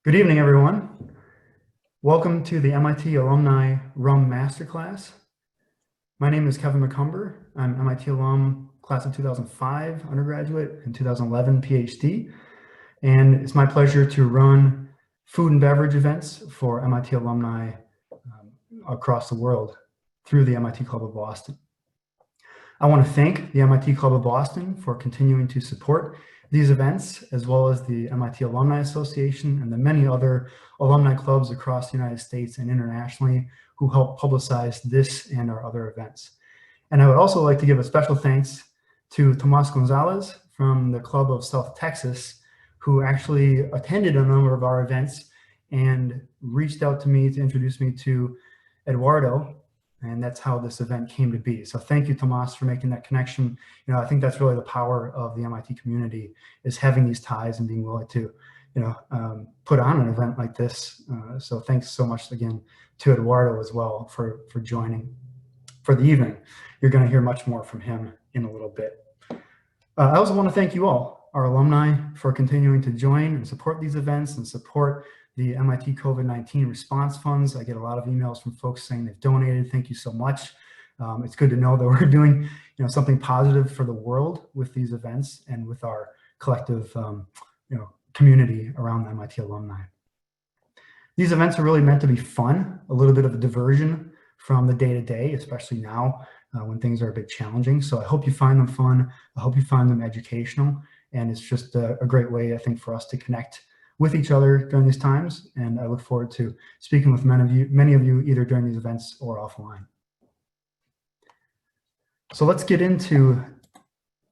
Good evening, everyone. Welcome to the MIT Alumni Rum Masterclass. My name is Kevin McCumber. I'm MIT alum, class of 2005 undergraduate and 2011 PhD. And it's my pleasure to run food and beverage events for MIT alumni across the world through the MIT Club of Boston. I want to thank the MIT Club of Boston for continuing to support these events, as well as the MIT Alumni Association and the many other alumni clubs across the United States and internationally who help publicize this and our other events. And I would also like to give a special thanks to Tomas Gonzalez from the Club of South Texas, who actually attended a number of our events and reached out to me to introduce me to Eduardo. And that's how this event came to be. So thank you, Tomas, for making that connection. I think that's really the power of the MIT community, is having these ties and being willing to, put on an event like this. So thanks so much again to Eduardo as well for joining for the evening. You're going to hear much more from him in a little bit. I also want to thank you all, our alumni, for continuing to join and support these events and support the MIT COVID-19 response funds. I get a lot of emails from folks saying they've donated. Thank you so much. It's good to know that we're doing something positive for the world with these events and with our collective community around the MIT alumni. These events are really meant to be fun, a little bit of a diversion from the day-to-day, especially now when things are a bit challenging. So I hope you find them fun. I hope you find them educational. And it's just a great way, I think, for us to connect with each other during these times, and I look forward to speaking with many of you either during these events or offline. So let's get into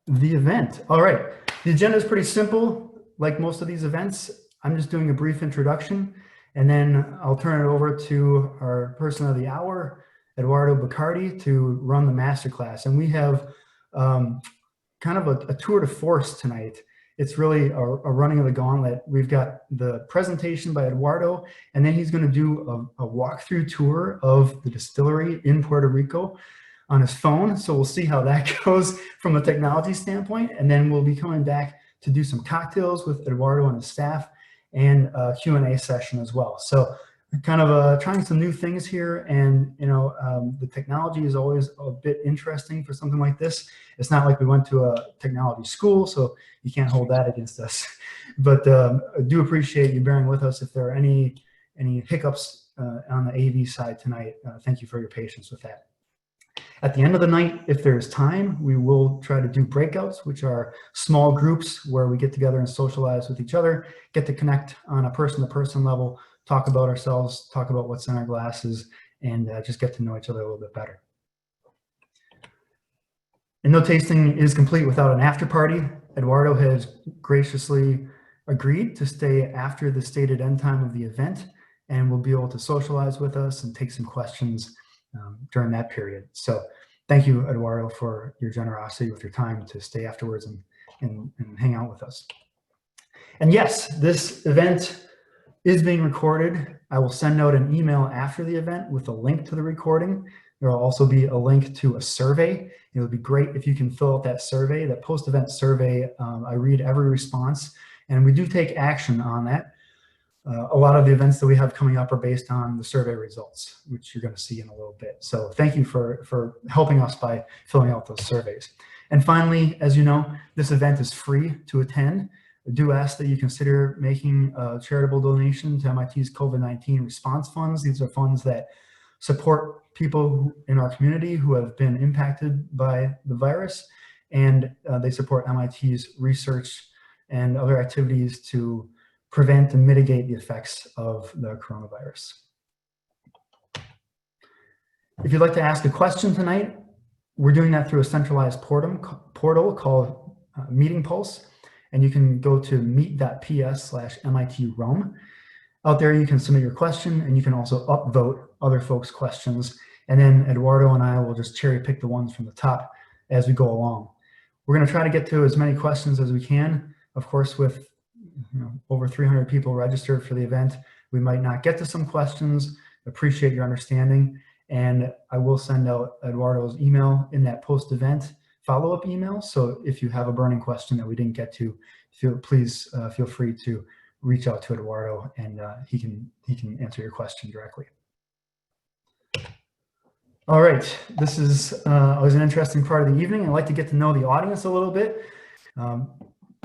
the event. All right, the agenda is pretty simple. Like most of these events, I'm just doing a brief introduction, and then I'll turn it over to our person of the hour, Eduardo Bacardi, to run the masterclass. And we have kind of a tour de force tonight. It's really a running of the gauntlet. We've got the presentation by Eduardo, and then he's going to do a walkthrough tour of the distillery in Puerto Rico on his phone. So we'll see how that goes from a technology standpoint. And then we'll be coming back to do some cocktails with Eduardo and his staff and a Q&A session as well. So kind of trying some new things here. And, the technology is always a bit interesting for something like this. It's not like we went to a technology school, so you can't hold that against us. But I do appreciate you bearing with us if there are any hiccups on the AV side tonight. Thank you for your patience with that. At the end of the night, if there's time, we will try to do breakouts, which are small groups where we get together and socialize with each other, get to connect on a person-to-person level, talk about ourselves, talk about what's in our glasses, and just get to know each other a little bit better. And no tasting is complete without an after party. Eduardo has graciously agreed to stay after the stated end time of the event, and will be able to socialize with us and take some questions during that period. So thank you, Eduardo, for your generosity with your time to stay afterwards and hang out with us. And yes, this event is being recorded. I will send out an email after the event with a link to the recording. There will also be a link to a survey. It would be great if you can fill out that survey, that post-event survey. I read every response, and we do take action on that. A lot of the events that we have coming up are based on the survey results, which you're going to see in a little bit. So thank you for helping us by filling out those surveys. And finally, as you know, this event is free to attend. I do ask that you consider making a charitable donation to MIT's COVID-19 response funds. These are funds that support people in our community who have been impacted by the virus, and they support MIT's research and other activities to prevent and mitigate the effects of the coronavirus. If you'd like to ask a question tonight, we're doing that through a centralized portal called Meeting Pulse, and you can go to meet.ps/MIT-Rum. Out there, you can submit your question, and you can also upvote other folks' questions, and then Eduardo and I will just cherry pick the ones from the top as we go along. We're going to try to get to as many questions as we can. Of course, with over 300 people registered for the event, we might not get to some questions. Appreciate your understanding, and I will send out Eduardo's email in that post-event follow-up email. So if you have a burning question that we didn't get to, please feel free to reach out to Eduardo, and he can answer your question directly. All right, this is always an interesting part of the evening. I like to get to know the audience a little bit,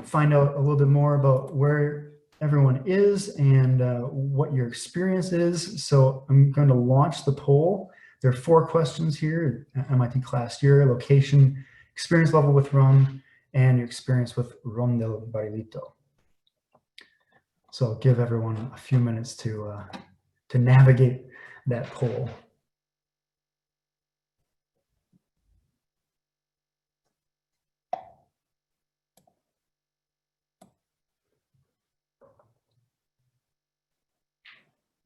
find out a little bit more about where everyone is and what your experience is. So I'm going to launch the poll. There are 4 questions here: MIT class year, location, experience level with rum, and your experience with Rum del Barrilito. So I'll give everyone a few minutes to navigate that poll.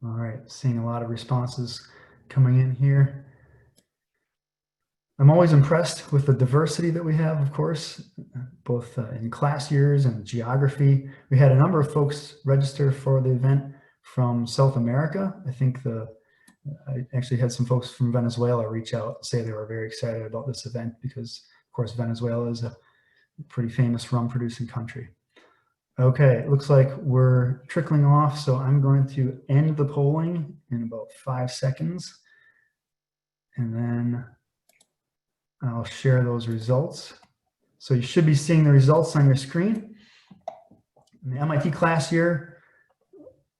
All right, seeing a lot of responses coming in here. I'm always impressed with the diversity that we have, of course, both in class years and geography. We had a number of folks register for the event from South America. I think I actually had some folks from Venezuela reach out and say they were very excited about this event because, of course, Venezuela is a pretty famous rum producing country. Okay, it looks like we're trickling off, so I'm going to end the polling in about 5 seconds, and then I'll share those results. So you should be seeing the results on your screen. In the MIT class year,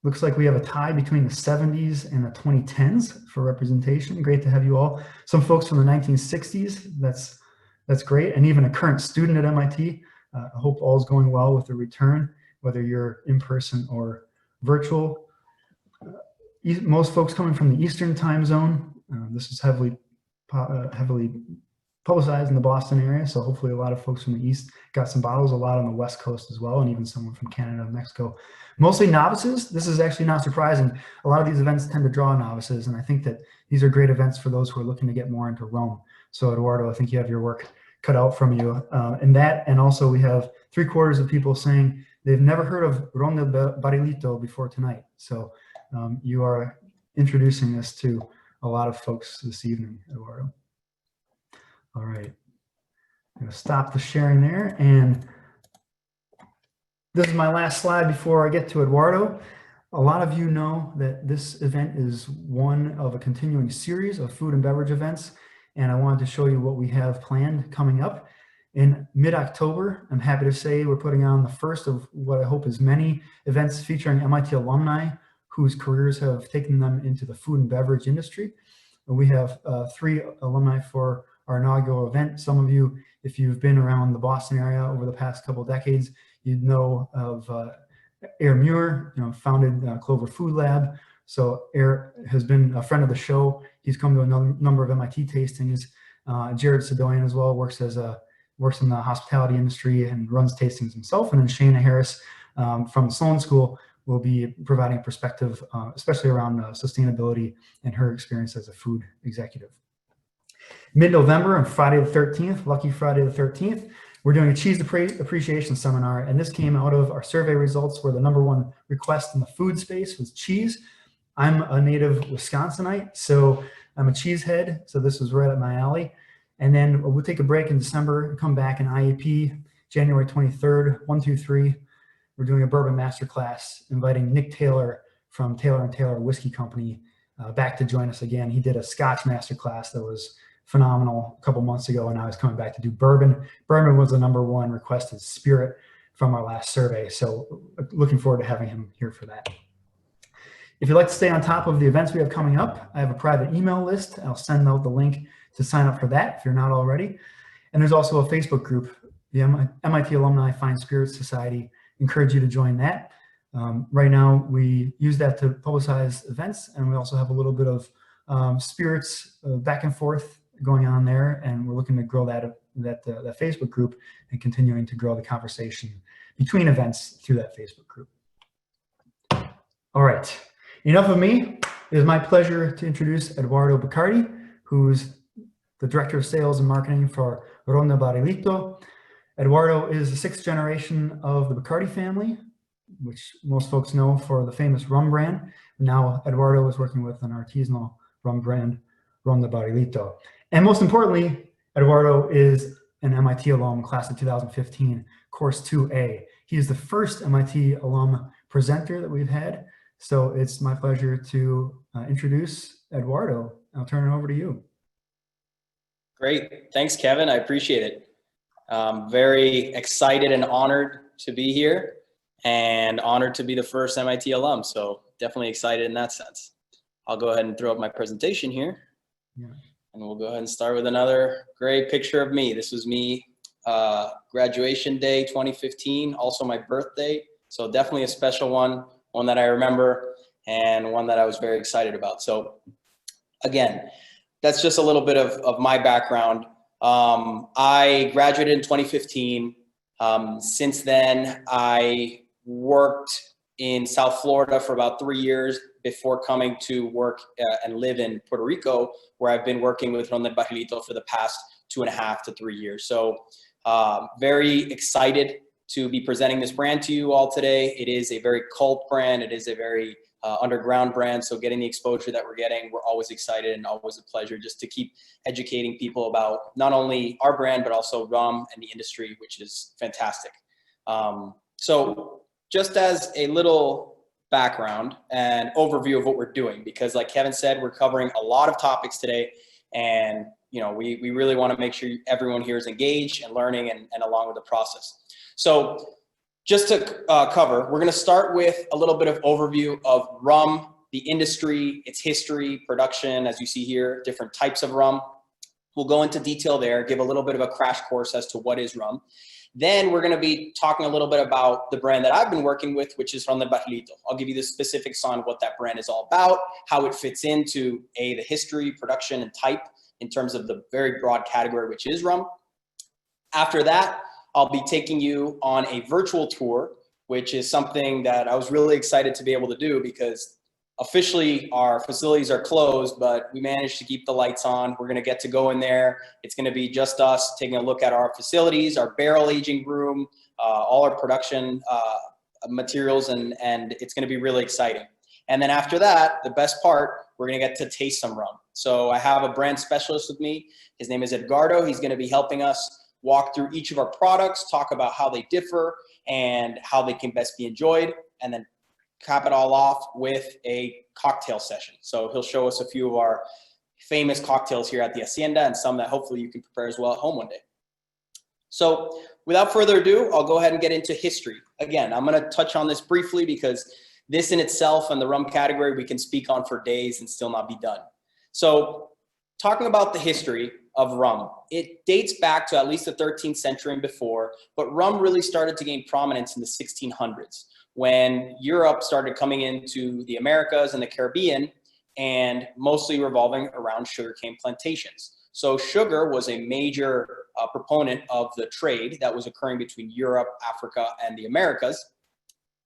looks like we have a tie between the 70s and the 2010s for representation. Great to have you all. Some folks from the 1960s, that's great, and even a current student at MIT. I hope all is going well with the return, whether you're in person or virtual. Most folks coming from the Eastern time zone. This is heavily publicized in the Boston area, so hopefully a lot of folks from the East got some bottles, a lot on the West Coast as well, and even someone from Canada and Mexico. Mostly novices. This is actually not surprising. A lot of these events tend to draw novices, and I think that these are great events for those who are looking to get more into rum. So Eduardo, I think you have your work cut out from you in that, and also we have 3/4 of people saying they've never heard of Rum del Barrilito before tonight. So you are introducing this to a lot of folks this evening, Eduardo. All right, I'm going to stop the sharing there, and this is my last slide before I get to Eduardo. A lot of you know that this event is one of a continuing series of food and beverage events, and I wanted to show you what we have planned coming up. In mid-October, I'm happy to say we're putting on the first of what I hope is many events featuring MIT alumni whose careers have taken them into the food and beverage industry. And we have 3 alumni for our inaugural event. Some of you, if you've been around the Boston area over the past couple of decades, you'd know of Air Muir, founded Clover Food Lab. So Air has been a friend of the show. He's come to a number of MIT tastings. Jared Sadoyan as well works in the hospitality industry and runs tastings himself. And then Shana Harris from the Sloan School will be providing perspective, especially around sustainability and her experience as a food executive. Mid-November on Friday the 13th, lucky Friday the 13th, we're doing a cheese appreciation seminar, and this came out of our survey results where the #1 request in the food space was cheese. I'm a native Wisconsinite, so I'm a cheesehead, so this was right up my alley. And then we'll take a break in December and come back in IAP, January 23rd, 1, 2, 3. We're doing a bourbon masterclass, inviting Nick Taylor from Taylor & Taylor Whiskey Company back to join us again. He did a Scotch masterclass that was phenomenal a couple months ago, and now he's coming back to do bourbon. Bourbon was the #1 requested spirit from our last survey, so looking forward to having him here for that. If you'd like to stay on top of the events we have coming up, I have a private email list. I'll send out the link to sign up for that if you're not already. And there's also a Facebook group, the MIT Alumni Fine Spirits Society. Encourage you to join that. Right now, we use that to publicize events, and we also have a little bit of spirits back and forth going on there, and we're looking to grow that Facebook group and continuing to grow the conversation between events through that Facebook group. All right, enough of me. It is my pleasure to introduce Eduardo Bacardi, who's the Director of Sales and Marketing for Rum del Barrilito. Eduardo is the 6th generation of the Bacardi family, which most folks know for the famous rum brand. Now Eduardo is working with an artisanal rum brand, Rum del Barrilito. And most importantly, Eduardo is an MIT alum, class of 2015, course 2A. He is the first MIT alum presenter that we've had. So it's my pleasure to introduce Eduardo. I'll turn it over to you. Great. Thanks, Kevin. I appreciate it. Very excited and honored to be here, and honored to be the first MIT alum. So definitely excited in that sense. I'll go ahead and throw up my presentation here. Yeah. And we'll go ahead and start with another great picture of me. This was me, graduation day 2015, also my birthday. So definitely a special one that I remember, and one that I was very excited about. So again, that's just a little bit of my background. I graduated in 2015. Since then, I worked in South Florida for about 3 years before coming to work and live in Puerto Rico, where I've been working with Ron Masterclass for the past 2.5 to 3 years. So very excited to be presenting this brand to you all today. It is a very cult brand. It is a very underground brand. So getting the exposure that we're getting, we're always excited, and always a pleasure just to keep educating people about not only our brand, but also rum and the industry, which is fantastic. So just as a little background and overview of what we're doing, because like Kevin said, we're covering a lot of topics today, and we really want to make sure everyone here is engaged and learning and along with the process. So just to cover, we're going to start with a little bit of overview of rum, the industry, its history, production, as you see here, different types of rum. We'll go into detail there, give a little bit of a crash course as to what is rum. Then we're going to be talking a little bit about the brand that I've been working with, which is Ron del Barrilito. I'll give you the specifics on what that brand is all about, how it fits into the history, production, and type in terms of the very broad category, which is rum. After that, I'll be taking you on a virtual tour, which is something that I was really excited to be able to do, because officially our facilities are closed, but we managed to keep the lights on. We're going to get to go in there. It's going to be just us taking a look at our facilities, our barrel aging room, all our production materials, and it's going to be really exciting. And then after that, the best part, we're going to get to taste some rum. So I have a brand specialist with me. His name is Edgardo. He's going to be helping us walk through each of our products, talk about how they differ and how they can best be enjoyed, and then cap it all off with a cocktail session. So he'll show us a few of our famous cocktails here at the Hacienda, and some that hopefully you can prepare as well at home one day. So without further ado, I'll go ahead and get into history. Again, I'm going to touch on this briefly, because this in itself and the rum category we can speak on for days and still not be done. So talking about the history of rum, it dates back to at least the 13th century and before, but rum really started to gain prominence in the 1600s, when Europe started coming into the Americas and the Caribbean, and mostly revolving around sugarcane plantations. So sugar was a major proponent of the trade that was occurring between Europe, Africa, and the Americas.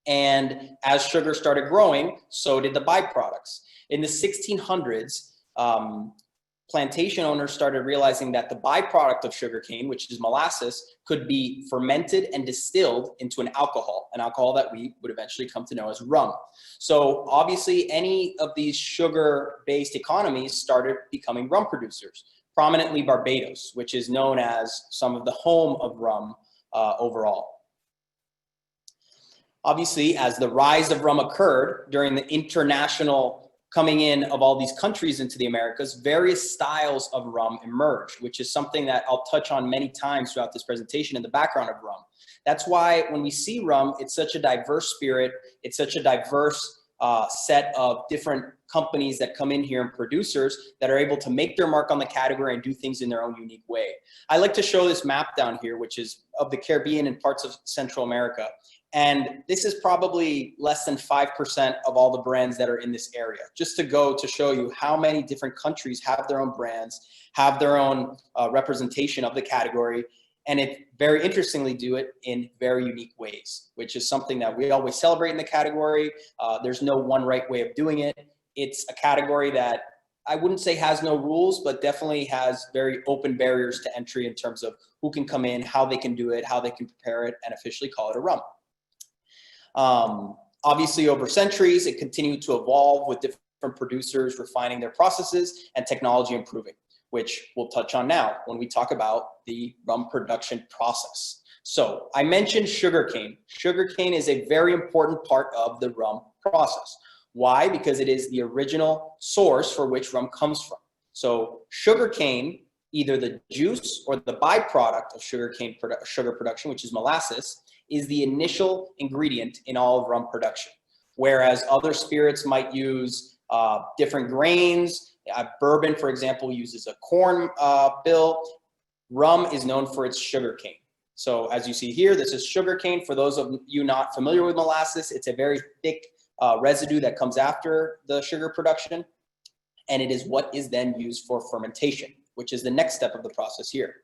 And as sugar started growing, so did the byproducts. In the 1600s, plantation owners started realizing that the byproduct of sugarcane, which is molasses, could be fermented and distilled into an alcohol that we would eventually come to know as rum. So obviously any of these sugar-based economies started becoming rum producers, prominently Barbados, which is known as some of the home of rum overall. Obviously, as the rise of rum occurred during the international coming in of all these countries into the Americas, various styles of rum emerged, which is something that I'll touch on many times throughout this presentation in the background of rum. That's why when we see rum, it's such a diverse spirit. It's such a diverse set of different companies that come in here and producers that are able to make their mark on the category and do things in their own unique way. I like to show this map down here, which is of the Caribbean and parts of Central America. And this is probably less than 5% of all the brands that are in this area, just to go to show you how many different countries have their own brands, have their own representation of the category, and it very interestingly do it in very unique ways, which is something that we always celebrate in the category. There's no one right way of doing it. It's a category that I wouldn't say has no rules, but definitely has very open barriers to entry in terms of who can come in, how they can do it, how they can prepare it, and officially call it a rum. Obviously, over centuries, it continued to evolve with different producers refining their processes and technology improving, which we'll touch on now when we talk about the rum production process. So I mentioned sugarcane. Sugarcane is a very important part of the rum process. Why? Because it is the original source for which rum comes from. So sugarcane, either the juice or the byproduct of sugar production, which is molasses, is the initial ingredient in all of rum production. Whereas other spirits might use different grains. Bourbon, for example, uses a corn bill. Rum is known for its sugarcane. So as you see here, this is sugarcane. For those of you not familiar with molasses, it's a very thick residue that comes after the sugar production. And it is what is then used for fermentation, which is the next step of the process here.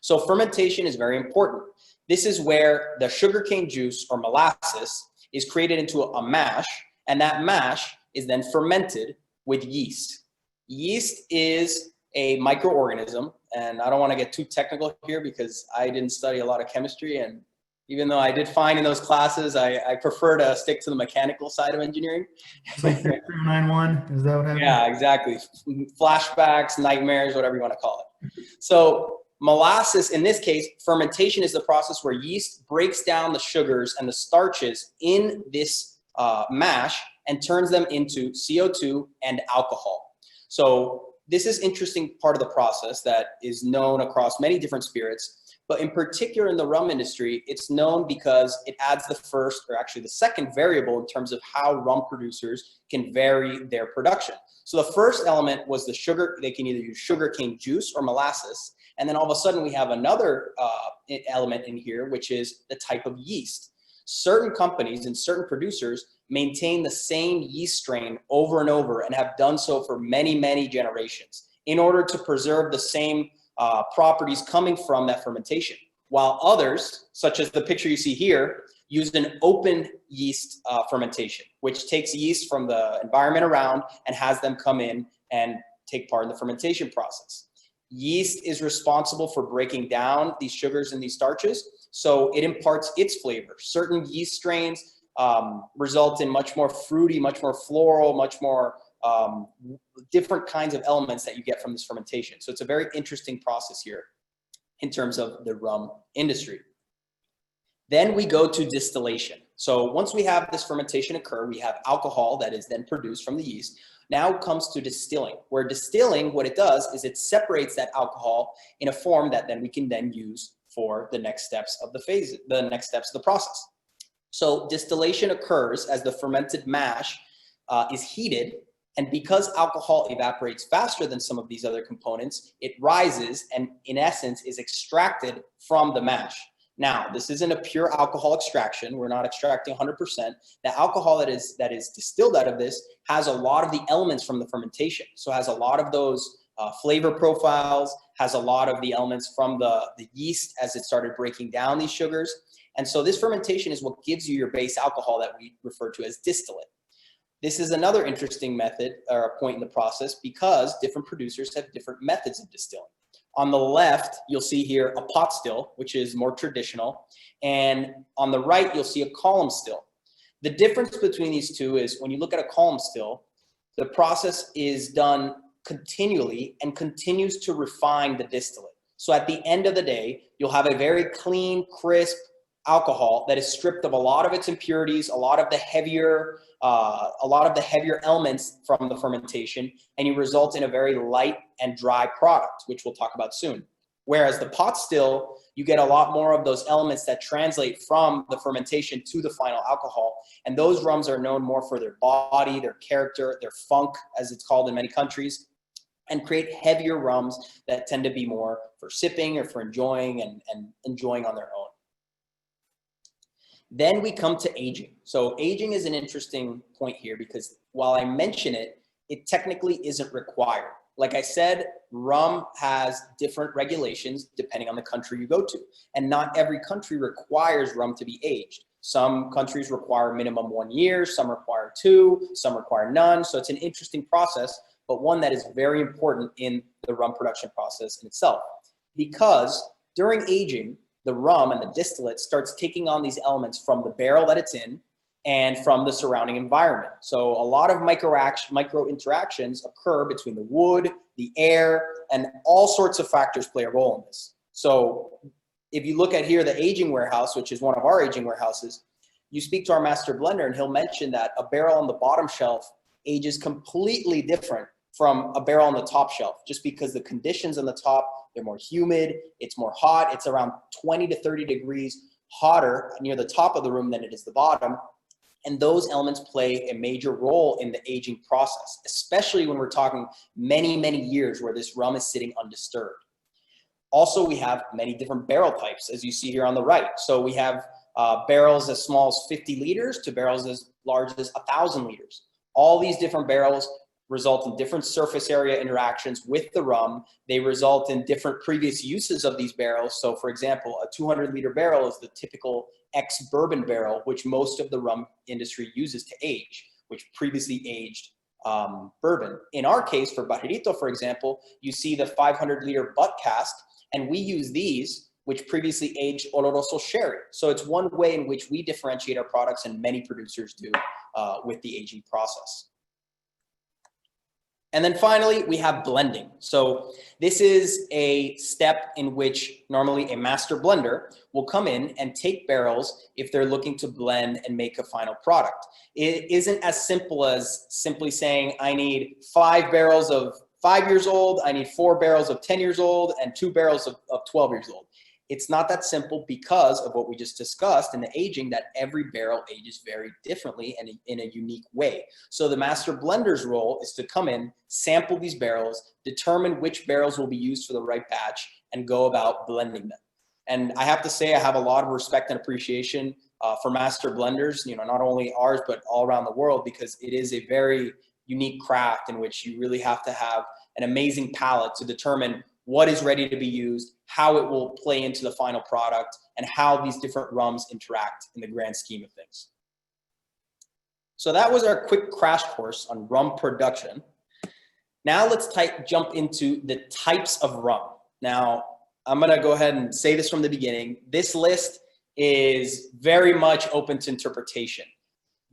So fermentation is very important. This is where the sugarcane juice or molasses is created into a mash, and that mash is then fermented with yeast. Yeast is a microorganism, and I don't want to get too technical here because I didn't study a lot of chemistry, and even though I did fine in those classes, I prefer to stick to the mechanical side of engineering. It's like 3091, is that what happened? Yeah, exactly. Flashbacks, nightmares, whatever you want to call it. So molasses, in this case, fermentation is the process where yeast breaks down the sugars and the starches in this mash and turns them into CO2 and alcohol. So this is interesting part of the process that is known across many different spirits, but in particular in the rum industry, it's known because it adds the first, or actually the second variable in terms of how rum producers can vary their production. So the first element was the sugar. They can either use sugarcane juice or molasses. And then all of a sudden we have another element in here, which is the type of yeast. Certain companies and certain producers maintain the same yeast strain over and over and have done so for many, many generations in order to preserve the same properties coming from that fermentation. While others, such as the picture you see here, use an open yeast fermentation, which takes yeast from the environment around and has them come in and take part in the fermentation process. Yeast is responsible for breaking down these sugars and these starches, so it imparts its flavor. Certain yeast strains result in much more fruity, much more floral, much more different kinds of elements that you get from this fermentation. So it's a very interesting process here in terms of the rum industry. Then we go to distillation. So once we have this fermentation occur, we have alcohol that is then produced from the yeast. Now it comes to distilling, where distilling, what it does is it separates that alcohol in a form that then we can then use for the next steps of the next steps of the process. So distillation occurs as the fermented mash is heated, and because alcohol evaporates faster than some of these other components, it rises and in essence is extracted from the mash. Now, this isn't a pure alcohol extraction. We're not extracting 100%. The alcohol that is distilled out of this has a lot of the elements from the fermentation. So it has a lot of those flavor profiles, has a lot of the elements from the yeast as it started breaking down these sugars. And so this fermentation is what gives you your base alcohol that we refer to as distillate. This is another interesting method or a point in the process because different producers have different methods of distilling. On the left, you'll see here a pot still, which is more traditional. And on the right, you'll see a column still. The difference between these two is when you look at a column still, the process is done continually and continues to refine the distillate. So at the end of the day, you'll have a very clean, crisp alcohol that is stripped of a lot of its impurities, a lot of the heavier elements from the fermentation, and you result in a very light and dry product, which we'll talk about soon. Whereas the pot still, you get a lot more of those elements that translate from the fermentation to the final alcohol. And those rums are known more for their body, their character, their funk, as it's called in many countries, and create heavier rums that tend to be more for sipping or for enjoying and enjoying on their own. Then we come to aging. So aging is an interesting point here because while I mention it, it technically isn't required. Like I said, rum has different regulations depending on the country you go to. And not every country requires rum to be aged. Some countries require minimum 1 year, some require 2, some require none. So it's an interesting process, but one that is very important in the rum production process in itself. Because during aging, the rum and the distillate starts taking on these elements from the barrel that it's in and from the surrounding environment. So a lot of micro interactions occur between the wood, the air, and all sorts of factors play a role in this. So if you look at here, the aging warehouse, which is one of our aging warehouses, you speak to our master blender and he'll mention that a barrel on the bottom shelf ages completely different from a barrel on the top shelf, just because the conditions on the top, they're more humid, it's more hot, it's around 20 to 30 degrees hotter near the top of the room than it is the bottom. And those elements play a major role in the aging process, especially when we're talking many, many years where this rum is sitting undisturbed. Also, we have many different barrel types, as you see here on the right. So we have barrels as small as 50 liters to barrels as large as 1,000 liters. All these different barrels result in different surface area interactions with the rum. They result in different previous uses of these barrels. So for example, a 200-liter barrel is the typical ex-bourbon barrel, which most of the rum industry uses to age, which previously aged bourbon. In our case, for Barrito, for example, you see the 500-liter butt cask, and we use these, which previously aged Oloroso sherry. So it's one way in which we differentiate our products, and many producers do with the aging process. And then finally, we have blending. So this is a step in which normally a master blender will come in and take barrels if they're looking to blend and make a final product. It isn't as simple as simply saying, I need 5 barrels of 5 years old, I need 4 barrels of 10 years old, and 2 barrels of 12 years old. It's not that simple because of what we just discussed in the aging, that every barrel ages very differently and in a unique way. So the master blender's role is to come in, sample these barrels, determine which barrels will be used for the right batch, and go about blending them. And I have to say, I have a lot of respect and appreciation for master blenders, not only ours, but all around the world, because it is a very unique craft in which you really have to have an amazing palate to determine what is ready to be used, how it will play into the final product, and how these different rums interact in the grand scheme of things. So that was our quick crash course on rum production. Now let's jump into the types of rum. Now, I'm gonna go ahead and say this from the beginning. This list is very much open to interpretation.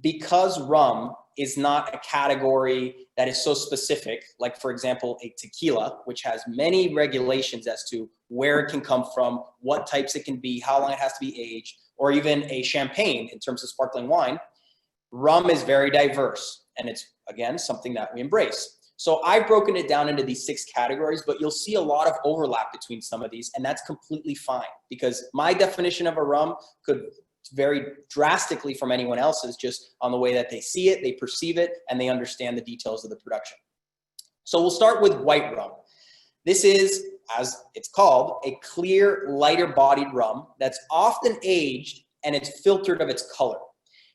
Because rum is not a category that is so specific, like for example, a tequila, which has many regulations as to where it can come from, what types it can be, how long it has to be aged, or even a champagne in terms of sparkling wine. Rum is very diverse, and it's, again, something that we embrace. So I've broken it down into these 6 categories, but you'll see a lot of overlap between some of these, and that's completely fine, because my definition of a rum could vary drastically from anyone else's, just on the way that they see it, they perceive it, and they understand the details of the production. So we'll start with white rum. This is, as it's called, a clear, lighter bodied rum that's often aged, and it's filtered of its color.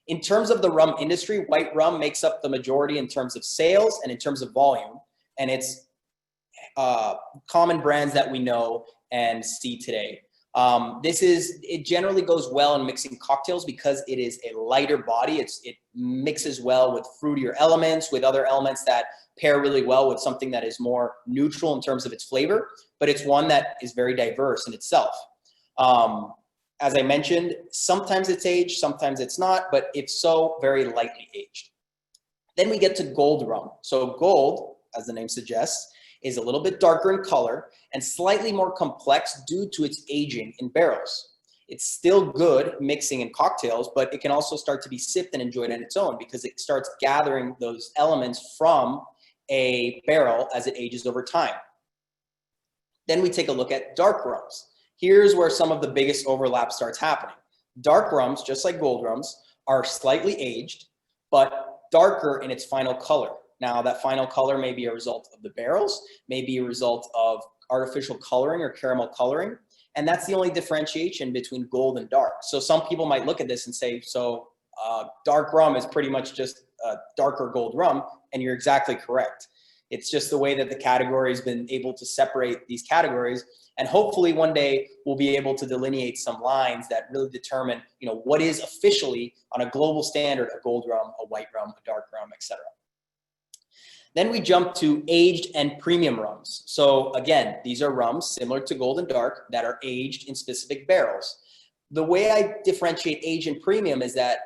In terms of the rum industry, white rum makes up the majority in terms of sales and in terms of volume, and it's common brands that we know and see today. It generally goes well in mixing cocktails because it is a lighter body. It mixes well with fruitier elements, with other elements that pair really well with something that is more neutral in terms of its flavor, but it's one that is very diverse in itself. As I mentioned, sometimes it's aged, sometimes it's not, but it's so very lightly aged. Then we get to gold rum. So gold, as the name suggests, is a little bit darker in color and slightly more complex due to its aging in barrels. It's still good mixing in cocktails, but it can also start to be sipped and enjoyed on its own because it starts gathering those elements from a barrel as it ages over time. Then we take a look at dark rums. Here's where some of the biggest overlap starts happening. Dark rums, just like gold rums, are slightly aged, but darker in its final color. Now, that final color may be a result of the barrels, may be a result of artificial coloring or caramel coloring, and that's the only differentiation between gold and dark. So some people might look at this and say, dark rum is pretty much just darker gold rum, and you're exactly correct. It's just the way that the category has been able to separate these categories, and hopefully one day we'll be able to delineate some lines that really determine, what is officially on a global standard a gold rum, a white rum, a dark rum, etc. Then we jump to aged and premium rums. So again, these are rums similar to gold and dark that are aged in specific barrels. The way I differentiate aged and premium is that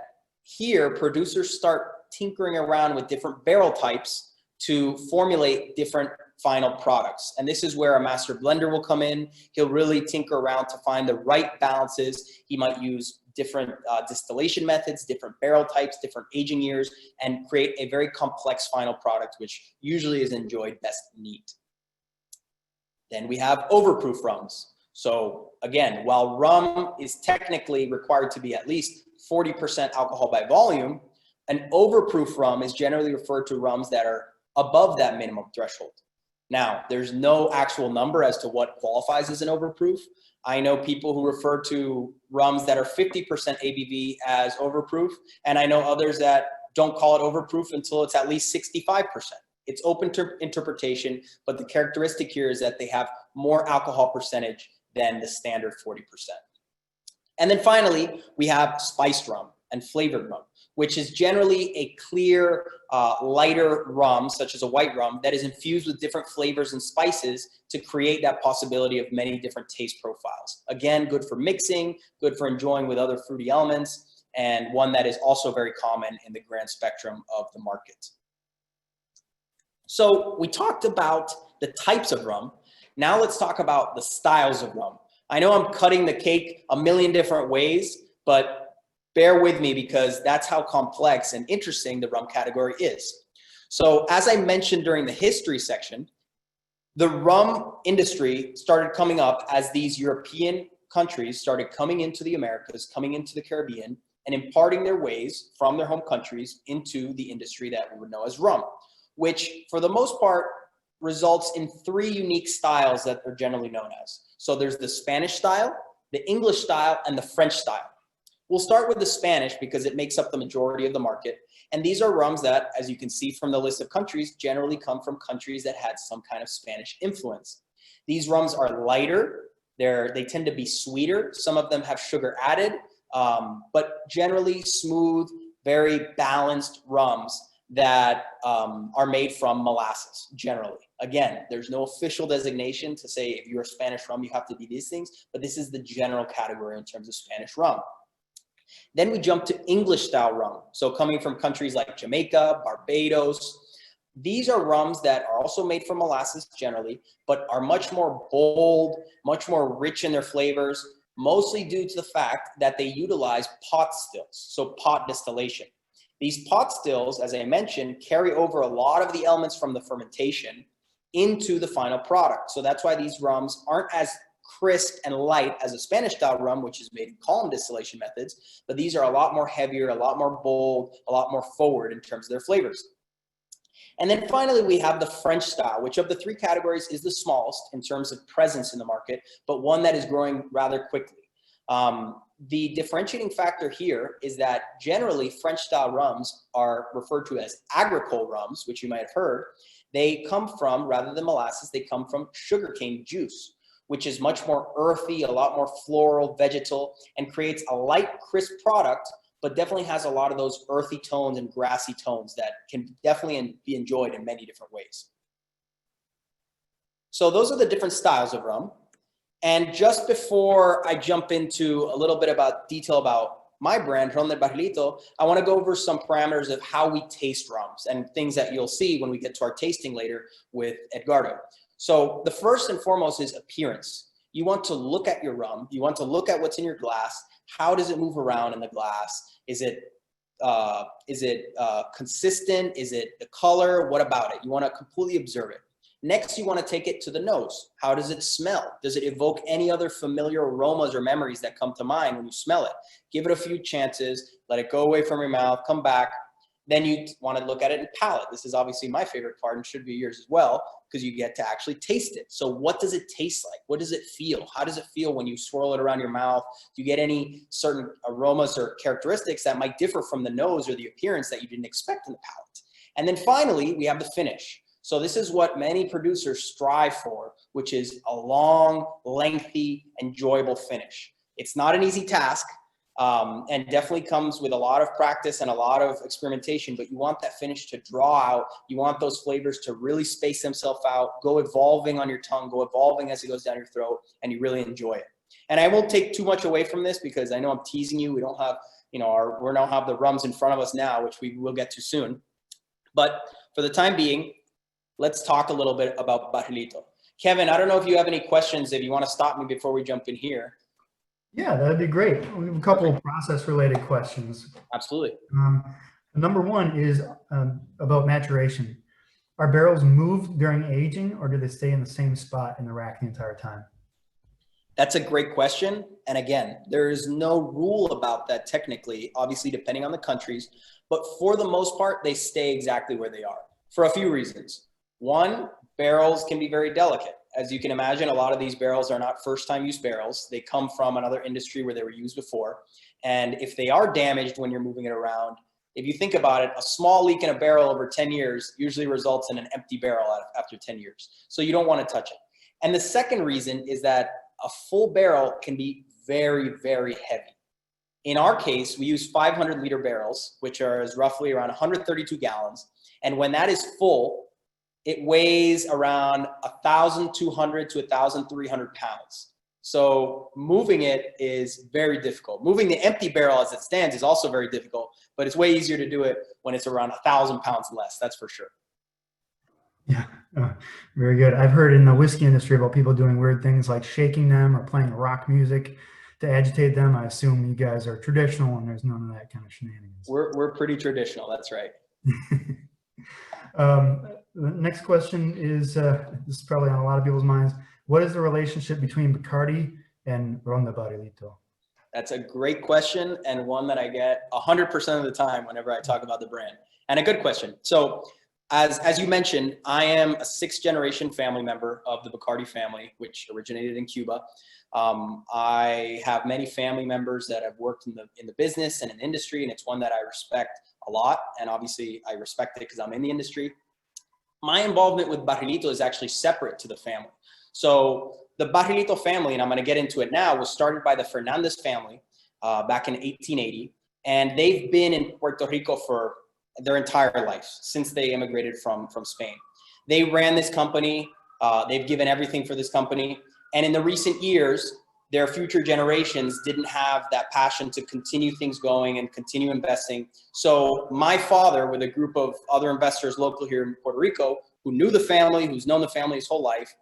here producers start tinkering around with different barrel types to formulate different final products. And this is where a master blender will come in. He'll really tinker around to find the right balances. He might use different distillation methods, different barrel types, different aging years, and create a very complex final product, which usually is enjoyed best neat. Then we have overproof rums. So again, while rum is technically required to be at least 40% alcohol by volume, an overproof rum is generally referred to rums that are above that minimum threshold. Now, there's no actual number as to what qualifies as an overproof. I know people who refer to rums that are 50% ABV as overproof, and I know others that don't call it overproof until it's at least 65%. It's open to interpretation, but the characteristic here is that they have more alcohol percentage than the standard 40%. And then finally, we have spiced rum and flavored rum, which is generally a clear, lighter rum, such as a white rum, that is infused with different flavors and spices to create that possibility of many different taste profiles. Again, good for mixing, good for enjoying with other fruity elements, and one that is also very common in the grand spectrum of the market. So we talked about the types of rum. Now let's talk about the styles of rum. I know I'm cutting the cake a million different ways, but bear with me because that's how complex and interesting the rum category is. So as I mentioned during the history section, the rum industry started coming up as these European countries started coming into the Americas, coming into the Caribbean, and imparting their ways from their home countries into the industry that we would know as rum, which for the most part results in three unique styles that are generally known as. So there's the Spanish style, the English style, and the French style. We'll start with the Spanish because it makes up the majority of the market. And these are rums that, as you can see from the list of countries, generally come from countries that had some kind of Spanish influence. These rums are lighter. They tend to be sweeter. Some of them have sugar added, but generally smooth, very balanced rums that are made from molasses, generally. Again, there's no official designation to say if you're a Spanish rum, you have to be these things, but this is the general category in terms of Spanish rum. Then we jump to English style rum. So coming from countries like Jamaica, Barbados, these are rums that are also made from molasses generally, but are much more bold, much more rich in their flavors, mostly due to the fact that they utilize pot stills, so pot distillation. These pot stills, as I mentioned, carry over a lot of the elements from the fermentation into the final product. So that's why these rums aren't as crisp and light as a Spanish style rum, which is made in column distillation methods, but these are a lot more heavier, a lot more bold, a lot more forward in terms of their flavors. And then finally, we have the French style, which of the three categories is the smallest in terms of presence in the market, but one that is growing rather quickly. The differentiating factor here is that generally French style rums are referred to as agricole rums, which you might have heard. They come from, rather than molasses, they come from sugarcane juice, which is much more earthy, a lot more floral, vegetal, and creates a light, crisp product, but definitely has a lot of those earthy tones and grassy tones that can definitely be enjoyed in many different ways. So those are the different styles of rum. And just before I jump into a little bit about detail about my brand, Rum del Barrilito, I want to go over some parameters of how we taste rums and things that you'll see when we get to our tasting later with Edgardo. So the first and foremost is appearance. You want to look at your rum. You want to look at what's in your glass. How does it move around in the glass? Is it consistent? Is it the color? What about it? You want to completely observe it. Next, you want to take it to the nose. How does it smell? Does it evoke any other familiar aromas or memories that come to mind when you smell it? Give it a few chances, let it go away from your mouth, come back. Then you want to look at it in palate. This is obviously my favorite part and should be yours as well because you get to actually taste it. So what does it taste like? What does it feel? How does it feel when you swirl it around your mouth? Do you get any certain aromas or characteristics that might differ from the nose or the appearance that you didn't expect in the palate? And then finally, we have the finish. So this is what many producers strive for, which is a long, lengthy, enjoyable finish. It's not an easy task and definitely comes with a lot of practice and a lot of experimentation, but you want that finish to draw out. You want those flavors to really space themselves out, go evolving on your tongue, go evolving as it goes down your throat, and you really enjoy it. And I won't take too much away from this because I know I'm teasing you. We don't have, we don't have the rums in front of us now, which we will get to soon. But for the time being, let's talk a little bit about Barrilito. Kevin, I don't know if you have any questions, if you want to stop me before we jump in here. Yeah, that'd be great. We have a couple of process-related questions. Absolutely. Number one is about maturation. Are barrels moved during aging, or do they stay in the same spot in the rack the entire time? That's a great question. And again, there is no rule about that technically, obviously depending on the countries, but for the most part, they stay exactly where they are for a few reasons. One, barrels can be very delicate. As you can imagine, a lot of these barrels are not first-time use barrels. They come from another industry where they were used before. And if they are damaged when you're moving it around, if you think about it, a small leak in a barrel over 10 years usually results in an empty barrel after 10 years. So you don't want to touch it. And the second reason is that a full barrel can be very, very heavy. In our case, we use 500-liter barrels, which are roughly around 132 gallons. And when that is full, it weighs around 1,200 to 1,300 pounds. So moving it is very difficult. Moving the empty barrel as it stands is also very difficult, but it's way easier to do it when it's around 1,000 pounds less, that's for sure. Yeah, very good. I've heard in the whiskey industry about people doing weird things like shaking them or playing rock music to agitate them. I assume you guys are traditional and there's none of that kind of shenanigans. We're pretty traditional, that's right. The next question is, this is probably on a lot of people's minds. What is the relationship between Bacardi and Ron de Barrilito? That's a great question, and one that I get 100% of the time whenever I talk about the brand. And a good question. So as you mentioned, I am a sixth-generation family member of the Bacardi family, which originated in Cuba. I have many family members that have worked in the business and in the industry, and it's one that I respect a lot. And obviously, I respect it because I'm in the industry. My involvement with Barrilito is actually separate to the family. So the Barrilito family, and I'm going to get into it now, was started by the Fernandez family back in 1880. And they've been in Puerto Rico for their entire life since they immigrated from Spain. They ran this company. They've given everything for this company. And in the recent years, their future generations didn't have that passion to continue things going and continue investing. So my father, with a group of other investors local here in Puerto Rico, who knew the family, who's known the family his whole life,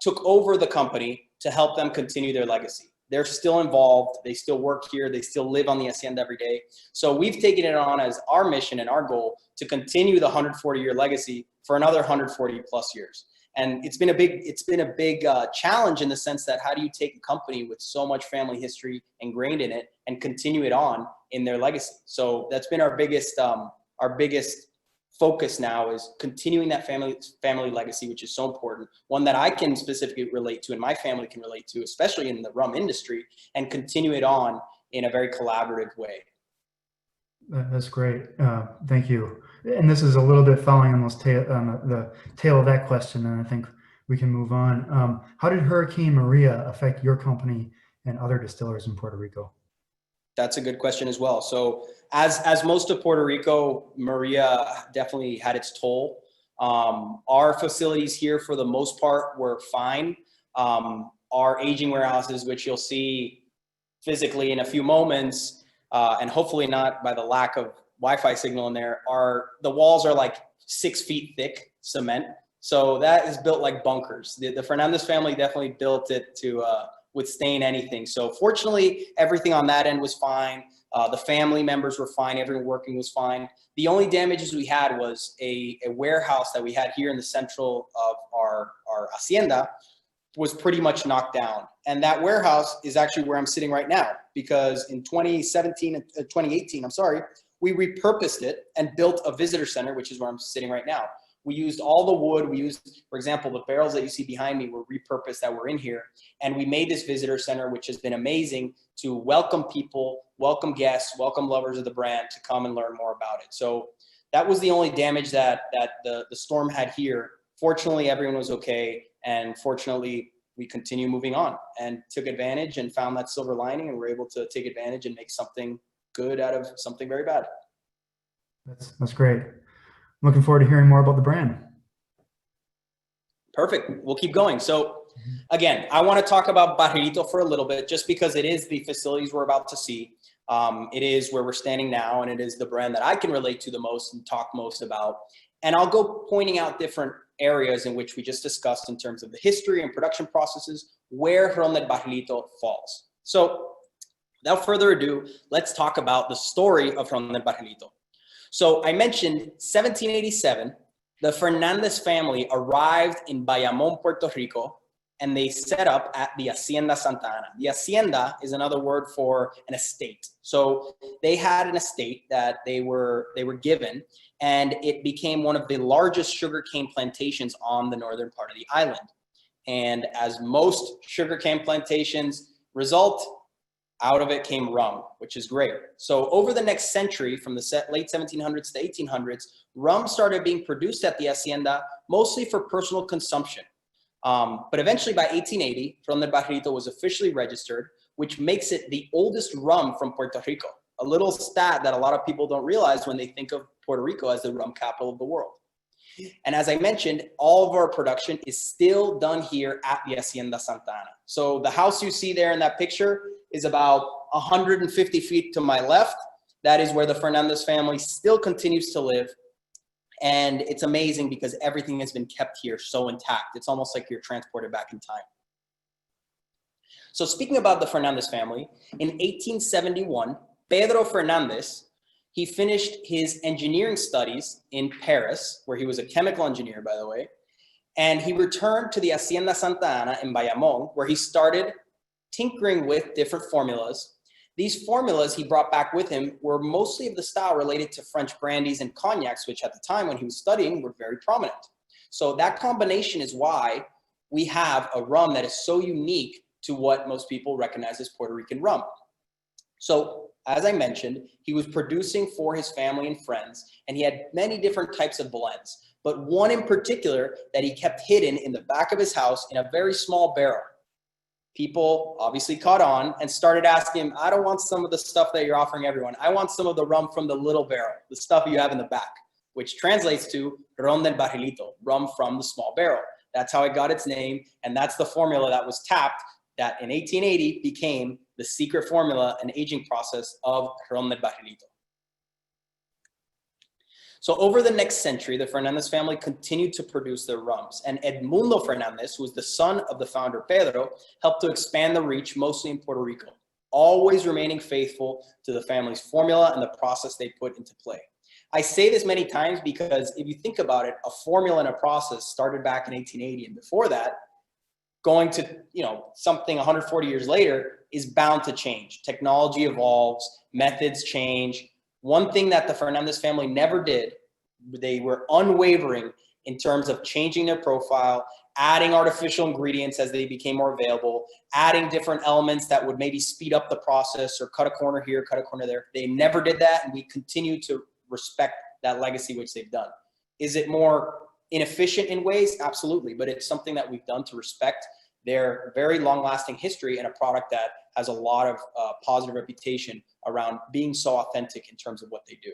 took over the company to help them continue their legacy. They're still involved. They still work here. They still live on the hacienda every day. So we've taken it on as our mission and our goal to continue the 140-year legacy for another 140 plus years. And it's been a big challenge in the sense that how do you take a company with so much family history ingrained in it and continue it on in their legacy? So that's been our biggest focus now, is continuing that family legacy, which is so important. One that I can specifically relate to and my family can relate to, especially in the rum industry, and continue it on in a very collaborative way. That's great. Thank you. And this is a little bit following on the tail of that question, and I think we can move on. How did Hurricane Maria affect your company and other distillers in Puerto Rico? That's a good question as well. So as most of Puerto Rico, Maria definitely had its toll. Our facilities here, for the most part, were fine. Our aging warehouses, which you'll see physically in a few moments, and hopefully not by the lack of Wi-Fi signal in there, the walls are like 6 feet thick cement. So that is built like bunkers. The Fernandez family definitely built it to withstand anything. So fortunately, everything on that end was fine. The family members were fine. Everyone working was fine. The only damages we had was a warehouse that we had here in the central of our hacienda was pretty much knocked down. And that warehouse is actually where I'm sitting right now, because in 2018, we repurposed it and built a visitor center, which is where I'm sitting right now. We used all the wood. We used, for example, the barrels that you see behind me were repurposed that were in here. And we made this visitor center, which has been amazing to welcome people, welcome guests, welcome lovers of the brand to come and learn more about it. So that was the only damage that the storm had here. Fortunately, everyone was okay. And fortunately, we continue moving on and took advantage and found that silver lining, and were able to take advantage and make something good out of something very bad. That's great. Looking forward to hearing more about the brand. Perfect. We'll keep going. So again, I want to talk about Barrilito for a little bit, just because it is the facilities we're about to see. It is where we're standing now, and it is the brand that I can relate to the most and talk most about. And I'll go pointing out different areas in which we just discussed in terms of the history and production processes where Ron del Barrilito falls. So without further ado, let's talk about the story of Ron del Barrilito. So I mentioned 1787, the Fernandez family arrived in Bayamón, Puerto Rico, and they set up at the Hacienda Santa Ana. The Hacienda is another word for an estate. So they had an estate that they were given, and it became one of the largest sugarcane plantations on the northern part of the island. And as most sugarcane plantations result, out of it came rum, which is great. So over the next century, from the late 1700s to 1800s, rum started being produced at the Hacienda, mostly for personal consumption. But eventually by 1880, Ron del Barrilito was officially registered, which makes it the oldest rum from Puerto Rico. A little stat that a lot of people don't realize when they think of Puerto Rico as the rum capital of the world. And as I mentioned, all of our production is still done here at the Hacienda Santa Ana. So the house you see there in that picture is about 150 feet to my left. That is where the Fernandez family still continues to live. And it's amazing because everything has been kept here so intact. It's almost like you're transported back in time. So speaking about the Fernandez family, in 1871, Pedro Fernandez, he finished his engineering studies in Paris, where he was a chemical engineer, by the way, and he returned to the Hacienda Santa Ana in Bayamón, where he started tinkering with different formulas. These formulas he brought back with him were mostly of the style related to French brandies and cognacs, which at the time when he was studying were very prominent. So that combination is why we have a rum that is so unique to what most people recognize as Puerto Rican rum. So as I mentioned, he was producing for his family and friends, and he had many different types of blends, but one in particular that he kept hidden in the back of his house in a very small barrel. People obviously caught on and started asking him, I don't want some of the stuff that you're offering everyone. I want some of the rum from the little barrel, the stuff you have in the back, which translates to Ron del Barrilito, rum from the small barrel. That's how it got its name, and that's the formula that was tapped that in 1880 became the secret formula and aging process of Ron del Barrilito. So over the next century, the Fernandez family continued to produce their rums, and Edmundo Fernandez, who was the son of the founder Pedro, helped to expand the reach mostly in Puerto Rico, always remaining faithful to the family's formula and the process they put into play. I say this many times because if you think about it, a formula and a process started back in 1880, and before that, going to something 140 years later is bound to change. Technology evolves, methods change. One thing that the Fernandez family never did, they were unwavering in terms of changing their profile, adding artificial ingredients as they became more available, adding different elements that would maybe speed up the process or cut a corner here, cut a corner there. They never did that, and we continue to respect that legacy which they've done. Is it more inefficient in ways? Absolutely, but it's something that we've done to respect their very long-lasting history and a product that has a lot of positive reputation around being so authentic in terms of what they do.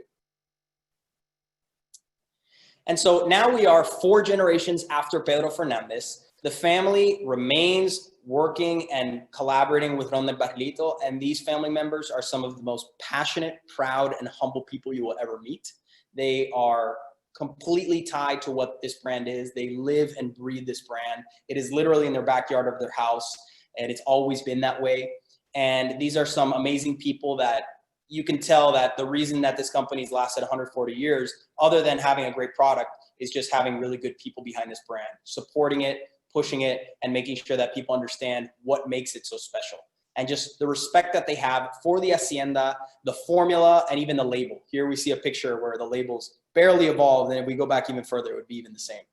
And so now we are 4 generations after Pedro Fernandez. The family remains working and collaborating with Ron del Barrilito, and these family members are some of the most passionate, proud, and humble people you will ever meet. They are completely tied to what this brand is. They live and breathe this brand. It is literally in their backyard of their house, and it's always been that way. And these are some amazing people that you can tell that the reason that this company's lasted 140 years, other than having a great product, is just having really good people behind this brand, supporting it, pushing it, and making sure that people understand what makes it so special. And just the respect that they have for the Hacienda, the formula, and even the label. Here we see a picture where the label's barely evolved, and if we go back even further, it would be even the same.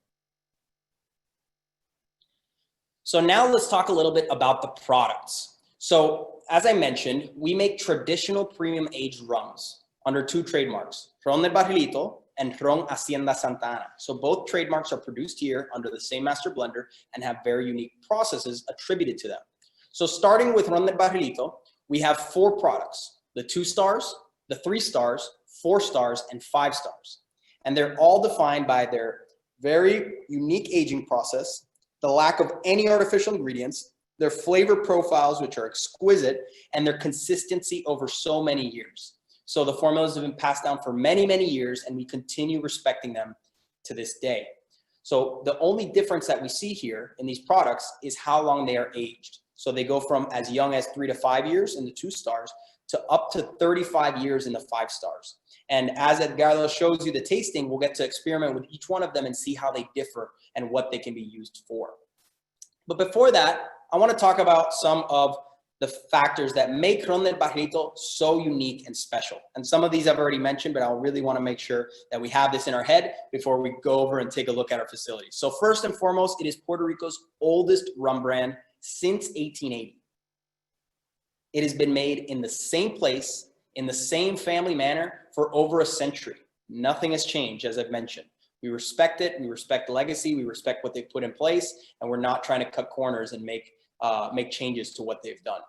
So now let's talk a little bit about the products. So as I mentioned, we make traditional premium aged rums under 2 trademarks, Ron del Barrilito and Ron Hacienda Santa Ana. So both trademarks are produced here under the same master blender and have very unique processes attributed to them. So starting with Ron del Barrilito, we have 4 products, the 2 stars, the 3 stars, 4 stars, and 5 stars. And they're all defined by their very unique aging process, the lack of any artificial ingredients, their flavor profiles, which are exquisite, and their consistency over so many years. So the formulas have been passed down for many, many years, and we continue respecting them to this day. So the only difference that we see here in these products is how long they are aged. So they go from as young as 3 to 5 years in the 2 stars to up to 35 years in the 5 stars. And as Edgardo shows you the tasting, we'll get to experiment with each one of them and see how they differ and what they can be used for. But before that, I want to talk about some of the factors that make Ron del Barrilito so unique and special. And some of these I've already mentioned, but I really want to make sure that we have this in our head before we go over and take a look at our facilities. So first and foremost, it is Puerto Rico's oldest rum brand since 1880. It has been made in the same place, in the same family manner for over a century. Nothing has changed, as I've mentioned. We respect it, we respect the legacy, we respect what they've put in place, and we're not trying to cut corners and make changes to what they've done.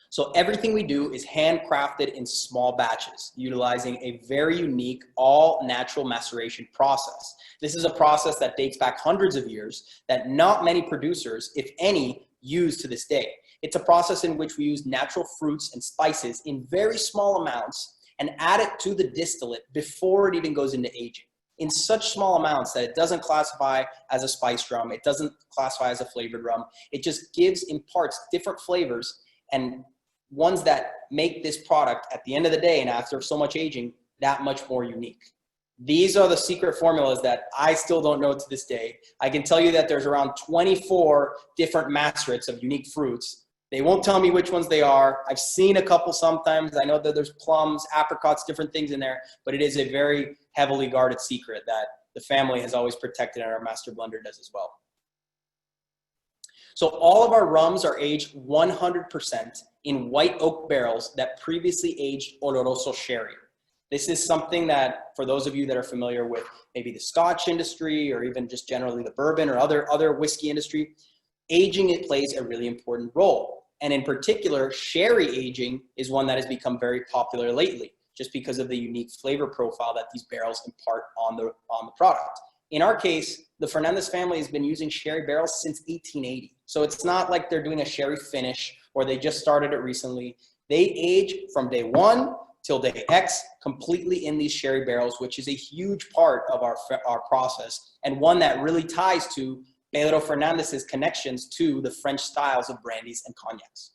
So everything we do is handcrafted in small batches, utilizing a very unique all-natural maceration process. This is a process that dates back hundreds of years that not many producers, if any, use to this day. It's a process in which we use natural fruits and spices in very small amounts and add it to the distillate before it even goes into aging, in such small amounts that it doesn't classify as a spiced rum, it doesn't classify as a flavored rum. It just imparts different flavors and ones that make this product at the end of the day and after so much aging, that much more unique. These are the secret formulas that I still don't know to this day. I can tell you that there's around 24 different macerates of unique fruits. They won't tell me which ones they are. I've seen a couple sometimes. I know that there's plums, apricots, different things in there, but it is a very heavily guarded secret that the family has always protected and our master blender does as well. So all of our rums are aged 100% in white oak barrels that previously aged oloroso sherry. This is something that, for those of you that are familiar with maybe the Scotch industry or even just generally the bourbon or other whiskey industry, aging, it plays a really important role. And in particular, sherry aging is one that has become very popular lately, just because of the unique flavor profile that these barrels impart on the product. In our case, the Fernandez family has been using sherry barrels since 1880. So it's not like they're doing a sherry finish or they just started it recently. They age from day one till day X completely in these sherry barrels, which is a huge part of our process and one that really ties to Pedro Fernandez's connections to the French styles of brandies and cognacs.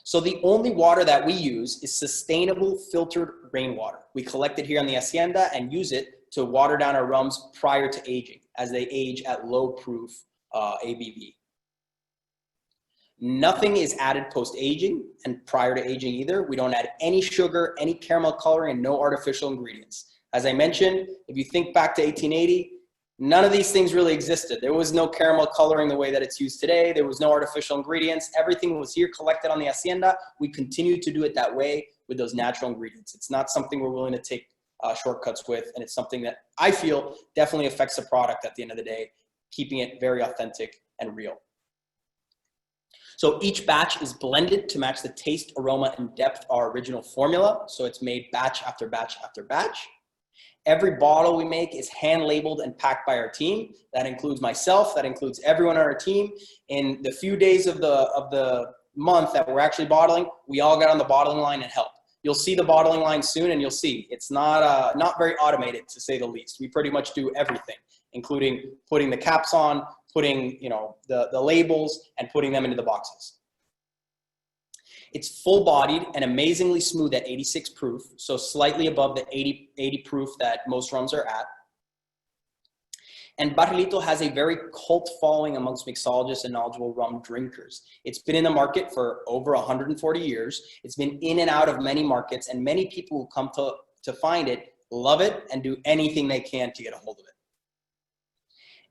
So the only water that we use is sustainable filtered rainwater. We collect it here on the hacienda and use it to water down our rums prior to aging, as they age at low proof ABV. Nothing is added post-aging and prior to aging either. We don't add any sugar, any caramel coloring, and no artificial ingredients. As I mentioned, if you think back to 1880, none of these things really existed. There was no caramel coloring the way that it's used today. There was no artificial ingredients. Everything was here collected on the hacienda. We continue to do it that way with those natural ingredients. It's not something we're willing to take shortcuts with, and it's something that I feel definitely affects the product at the end of the day, keeping it very authentic and real. So each batch is blended to match the taste, aroma, and depth of our original formula. So it's made batch after batch after batch. Every bottle we make is hand labeled and packed by our team. That includes myself, that includes everyone on our team. In the few days of the month that we're actually bottling, we all got on the bottling line and help. You'll see the bottling line soon and you'll see it's not very automated, to say the least. We pretty much do everything, including putting the caps on, putting the labels, and putting them into the boxes. It's full-bodied and amazingly smooth at 86 proof, so slightly above the 80 proof that most rums are at. And Barrilito has a very cult following amongst mixologists and knowledgeable rum drinkers. It's been in the market for over 140 years. It's been in and out of many markets, and many people who come to find it love it and do anything they can to get a hold of it.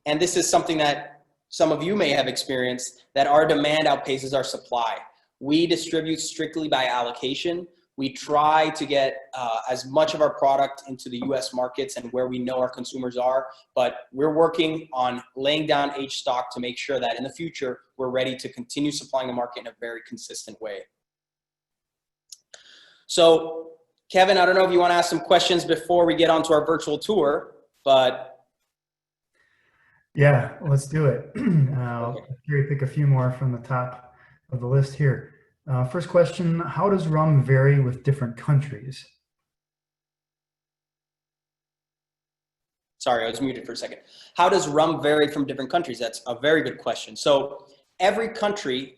And this is something that some of you may have experienced, that our demand outpaces our supply. We distribute strictly by allocation. We try to get as much of our product into the US markets and where we know our consumers are, but we're working on laying down aged stock to make sure that in the future, we're ready to continue supplying the market in a very consistent way. So Kevin, I don't know if you want to ask some questions before we get onto our virtual tour, but. Yeah, let's do it. I'll pick a few more from the top of the list here. First question, how does rum vary with different countries? Sorry, I was muted for a second. How does rum vary from different countries? That's a very good question. So every country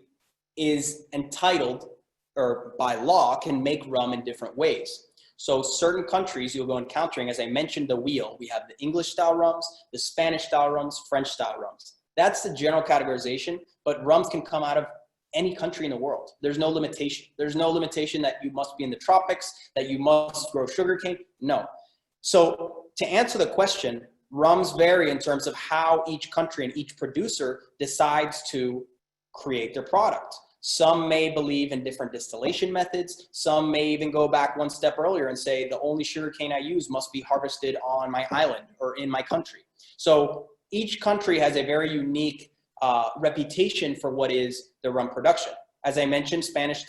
is entitled, or by law, can make rum in different ways. So certain countries you'll go encountering, as I mentioned, the wheel. We have the English style rums, the Spanish style rums, French style rums. That's the general categorization, but rums can come out of any country in the world. There's no limitation. There's no limitation that you must be in the tropics, that you must grow sugarcane. No. So to answer the question, rums vary in terms of how each country and each producer decides to create their product. Some may believe in different distillation methods. Some may even go back one step earlier and say the only sugarcane I use must be harvested on my island or in my country. So each country has a very unique reputation for what is the rum production. As I mentioned, Spanish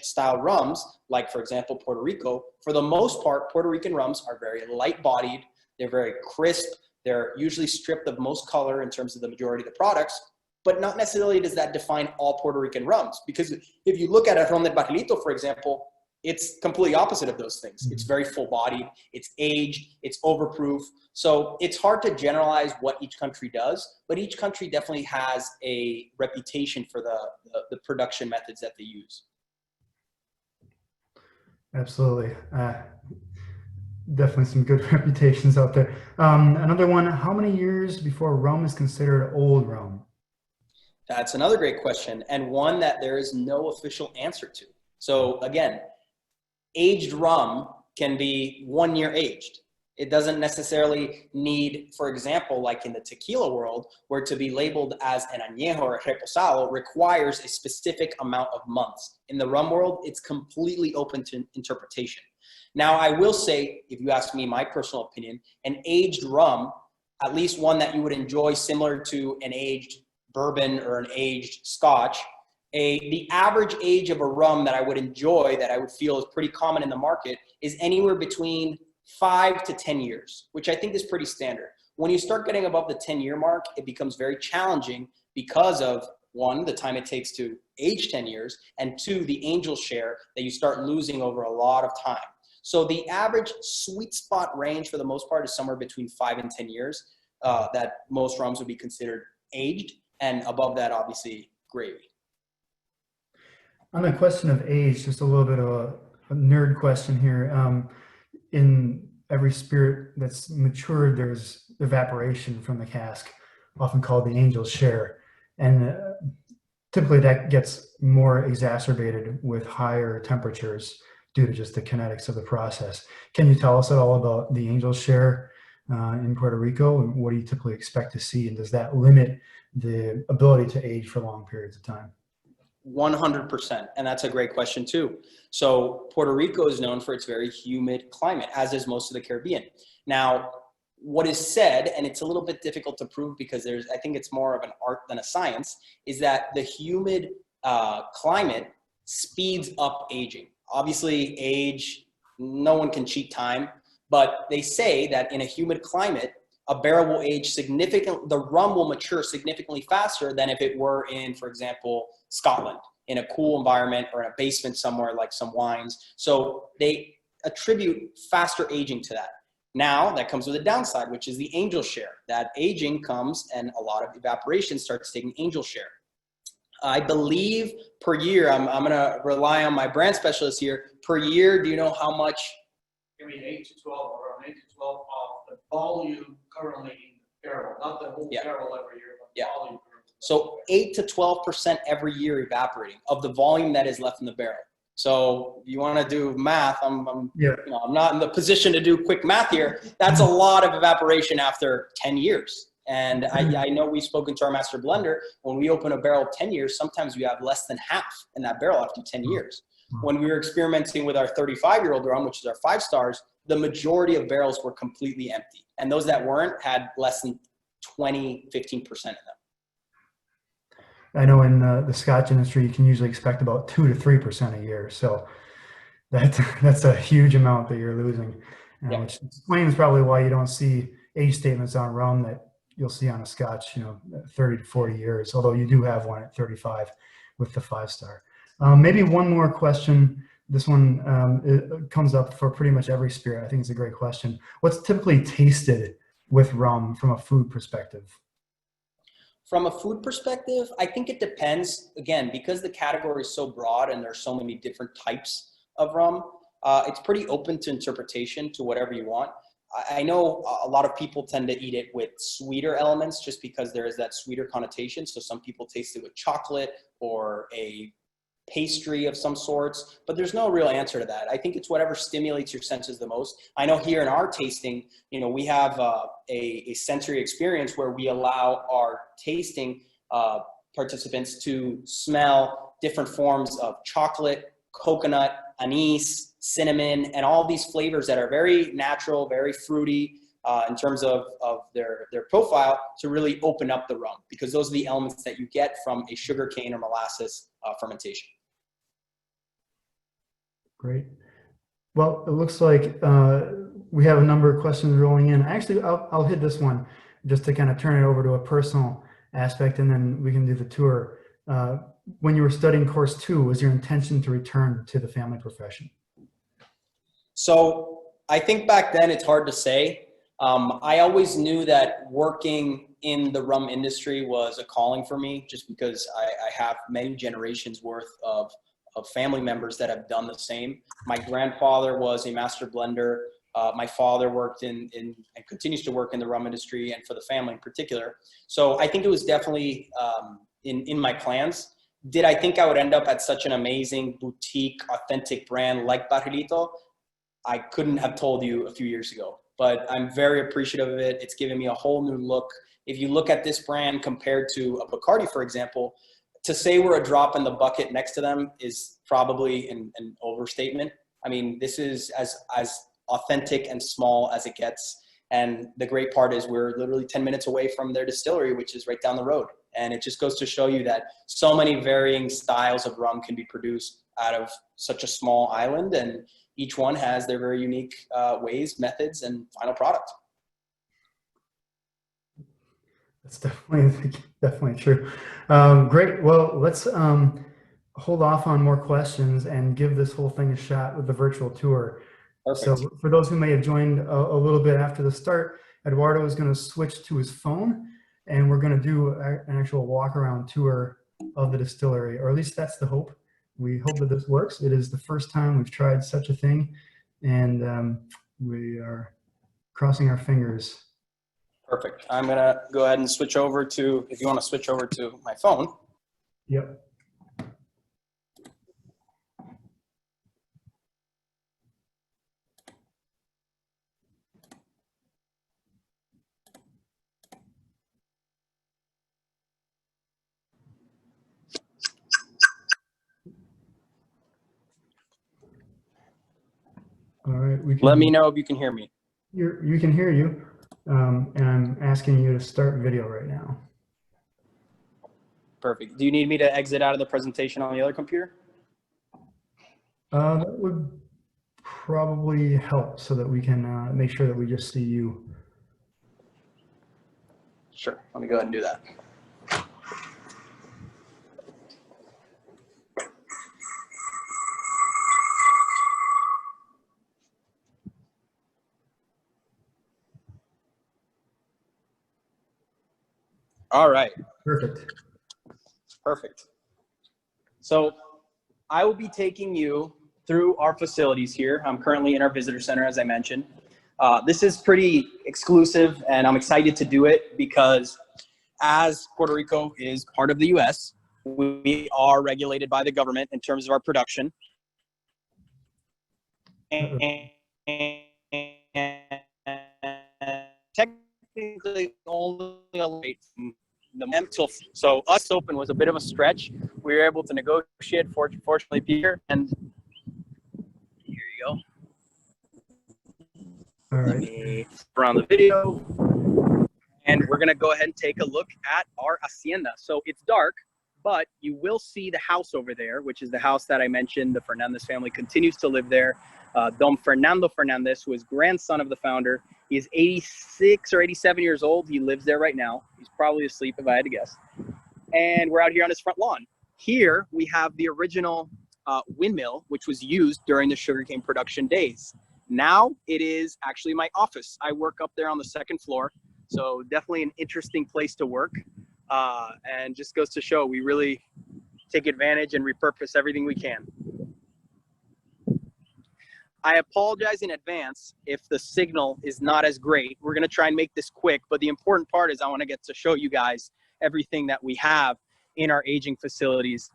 style rums, like for example, Puerto Rico, for the most part, Puerto Rican rums are very light bodied. They're very crisp. They're usually stripped of most color in terms of the majority of the products, but not necessarily does that define all Puerto Rican rums. Because if you look at a rum del barrilito, for example, it's completely opposite of those things. It's very full bodied, it's aged, it's overproof. So it's hard to generalize what each country does, but each country definitely has a reputation for the production methods that they use. Absolutely. Definitely some good reputations out there. Another one, how many years before rum is considered old rum? That's another great question, and one that there is no official answer to. So again, aged rum can be 1 year aged. It doesn't necessarily need, for example, like in the tequila world, where to be labeled as an añejo or a reposado requires a specific amount of months. In the rum world, it's completely open to interpretation. Now, I will say, if you ask me my personal opinion, an aged rum, at least one that you would enjoy similar to an aged bourbon or an aged scotch, the average age of a rum that I would enjoy, that I would feel is pretty common in the market, is anywhere between 5 to 10 years, which I think is pretty standard. When you start getting above the 10-year mark, it becomes very challenging because of, one, the time it takes to age 10 years, and two, the angel share that you start losing over a lot of time. So the average sweet spot range for the most part is somewhere between 5 and 10 years that most rums would be considered aged, and above that, obviously, gravy. On the question of age, just a little bit of a nerd question here. In every spirit that's matured, there's evaporation from the cask, often called the angel's share. And typically that gets more exacerbated with higher temperatures due to just the kinetics of the process. Can you tell us at all about the angel's share in Puerto Rico? And what do you typically expect to see? And does that limit the ability to age for long periods of time? 100%. And that's a great question too. So Puerto Rico is known for its very humid climate, as is most of the Caribbean. Now, what is said, and it's a little bit difficult to prove because I think it's more of an art than a science, is that the humid climate speeds up aging. Obviously, age, no one can cheat time, but they say that in a humid climate, a barrel will age significantly, the rum will mature significantly faster than if it were in, for example, Scotland, in a cool environment or in a basement somewhere like some wines. So they attribute faster aging to that. Now that comes with a downside, which is the angel share. That aging comes and a lot of evaporation starts taking angel share. I believe per year, I'm going to rely on my brand specialist here. Per year, do you know how much? I mean, 8 to 12, or around 8 to 12 of the volume currently in the barrel, not the whole barrel every year, but volume. So 8 to 12% every year evaporating of the volume that is left in the barrel. So if you want to do math, I'm not in the position to do quick math here. That's a lot of evaporation after 10 years. And I know we've spoken to our master blender. When we open a barrel 10 years, sometimes we have less than half in that barrel after 10 years. When we were experimenting with our 35-year-old rum, which is our 5 stars, the majority of barrels were completely empty. And those that weren't had less than 20, 15% of them. I know in the Scotch industry, you can usually expect about 2 to 3% a year. So that's a huge amount that you're losing, which explains probably why you don't see age statements on rum that you'll see on a Scotch, 30 to 40 years, although you do have one at 35 with the 5 star. Maybe one more question This one it comes up for pretty much every spirit. I think it's a great question. What's typically tasted with rum from a food perspective? From a food perspective, I think it depends. Again, because the category is so broad and there's so many different types of rum, it's pretty open to interpretation to whatever you want. I know a lot of people tend to eat it with sweeter elements just because there is that sweeter connotation. So some people taste it with chocolate or a pastry of some sorts, but there's no real answer to that. I think it's whatever stimulates your senses the most. I know here in our tasting, we have a sensory experience where we allow our tasting participants to smell different forms of chocolate, coconut, anise, cinnamon, and all these flavors that are very natural, very fruity in terms of their profile, to really open up the rum, because those are the elements that you get from a sugarcane or molasses fermentation. Great. Well, it looks like we have a number of questions rolling in. Actually, I'll hit this one just to kind of turn it over to a personal aspect, and then we can do the tour. When you were studying course 2, was your intention to return to the family profession? So I think back then it's hard to say. I always knew that working in the rum industry was a calling for me, just because I have many generations worth of family members that have done the same. My grandfather was a master blender. My father worked in and continues to work in the rum industry, and for the family in particular. So I think it was definitely in my plans. Did I think I would end up at such an amazing boutique, authentic brand like Barrilito? I couldn't have told you a few years ago, but I'm very appreciative of it. It's given me a whole new look. If you look at this brand compared to a Bacardi, for example, to say we're a drop in the bucket next to them is probably an overstatement. I mean, this is as authentic and small as it gets. And the great part is we're literally 10 minutes away from their distillery, which is right down the road. And it just goes to show you that so many varying styles of rum can be produced out of such a small island, and each one has their very unique ways, methods, and final product. That's definitely true. Great. Well, let's hold off on more questions and give this whole thing a shot with the virtual tour. Perfect. So for those who may have joined a little bit after the start, Eduardo is going to switch to his phone, and we're going to do an actual walk around tour of the distillery, or at least that's the hope. We hope that this works. It is the first time we've tried such a thing, and we are crossing our fingers. Perfect. I'm going to go ahead and switch over to, if you want to switch over to my phone. Yep. All right. Let me know if you can hear me. You can hear you, and I'm asking you to start video right now. Perfect. Do you need me to exit out of the presentation on the other computer? That would probably help so that we can make sure that we just see you. Sure. Let me go ahead and do that. All right. Perfect. Perfect. So I will be taking you through our facilities here. I'm currently in our visitor center, as I mentioned. This is pretty exclusive, and I'm excited to do it because as Puerto Rico is part of the U.S., we are regulated by the government in terms of our production. And technically only from the until so us open was a bit of a stretch. We were able to negotiate, fortunately, Peter, and here you go. All right. Let me run the video, and we're gonna go ahead and take a look at our hacienda. So it's dark, but you will see the house over there, which is the house that I mentioned. The Fernandez family continues to live there. Don Fernando Fernandez, who is grandson of the founder, he is 86 or 87 years old. He lives there right now. He's probably asleep if I had to guess. And we're out here on his front lawn. Here we have the original windmill, which was used during the sugarcane production days. Now it is actually my office. I work up there on the second floor. So definitely an interesting place to work. And just goes to show we really take advantage and repurpose everything we can. I apologize in advance if the signal is not as great. We're gonna try and make this quick, but the important part is I wanna get to show you guys everything that we have in our aging facilities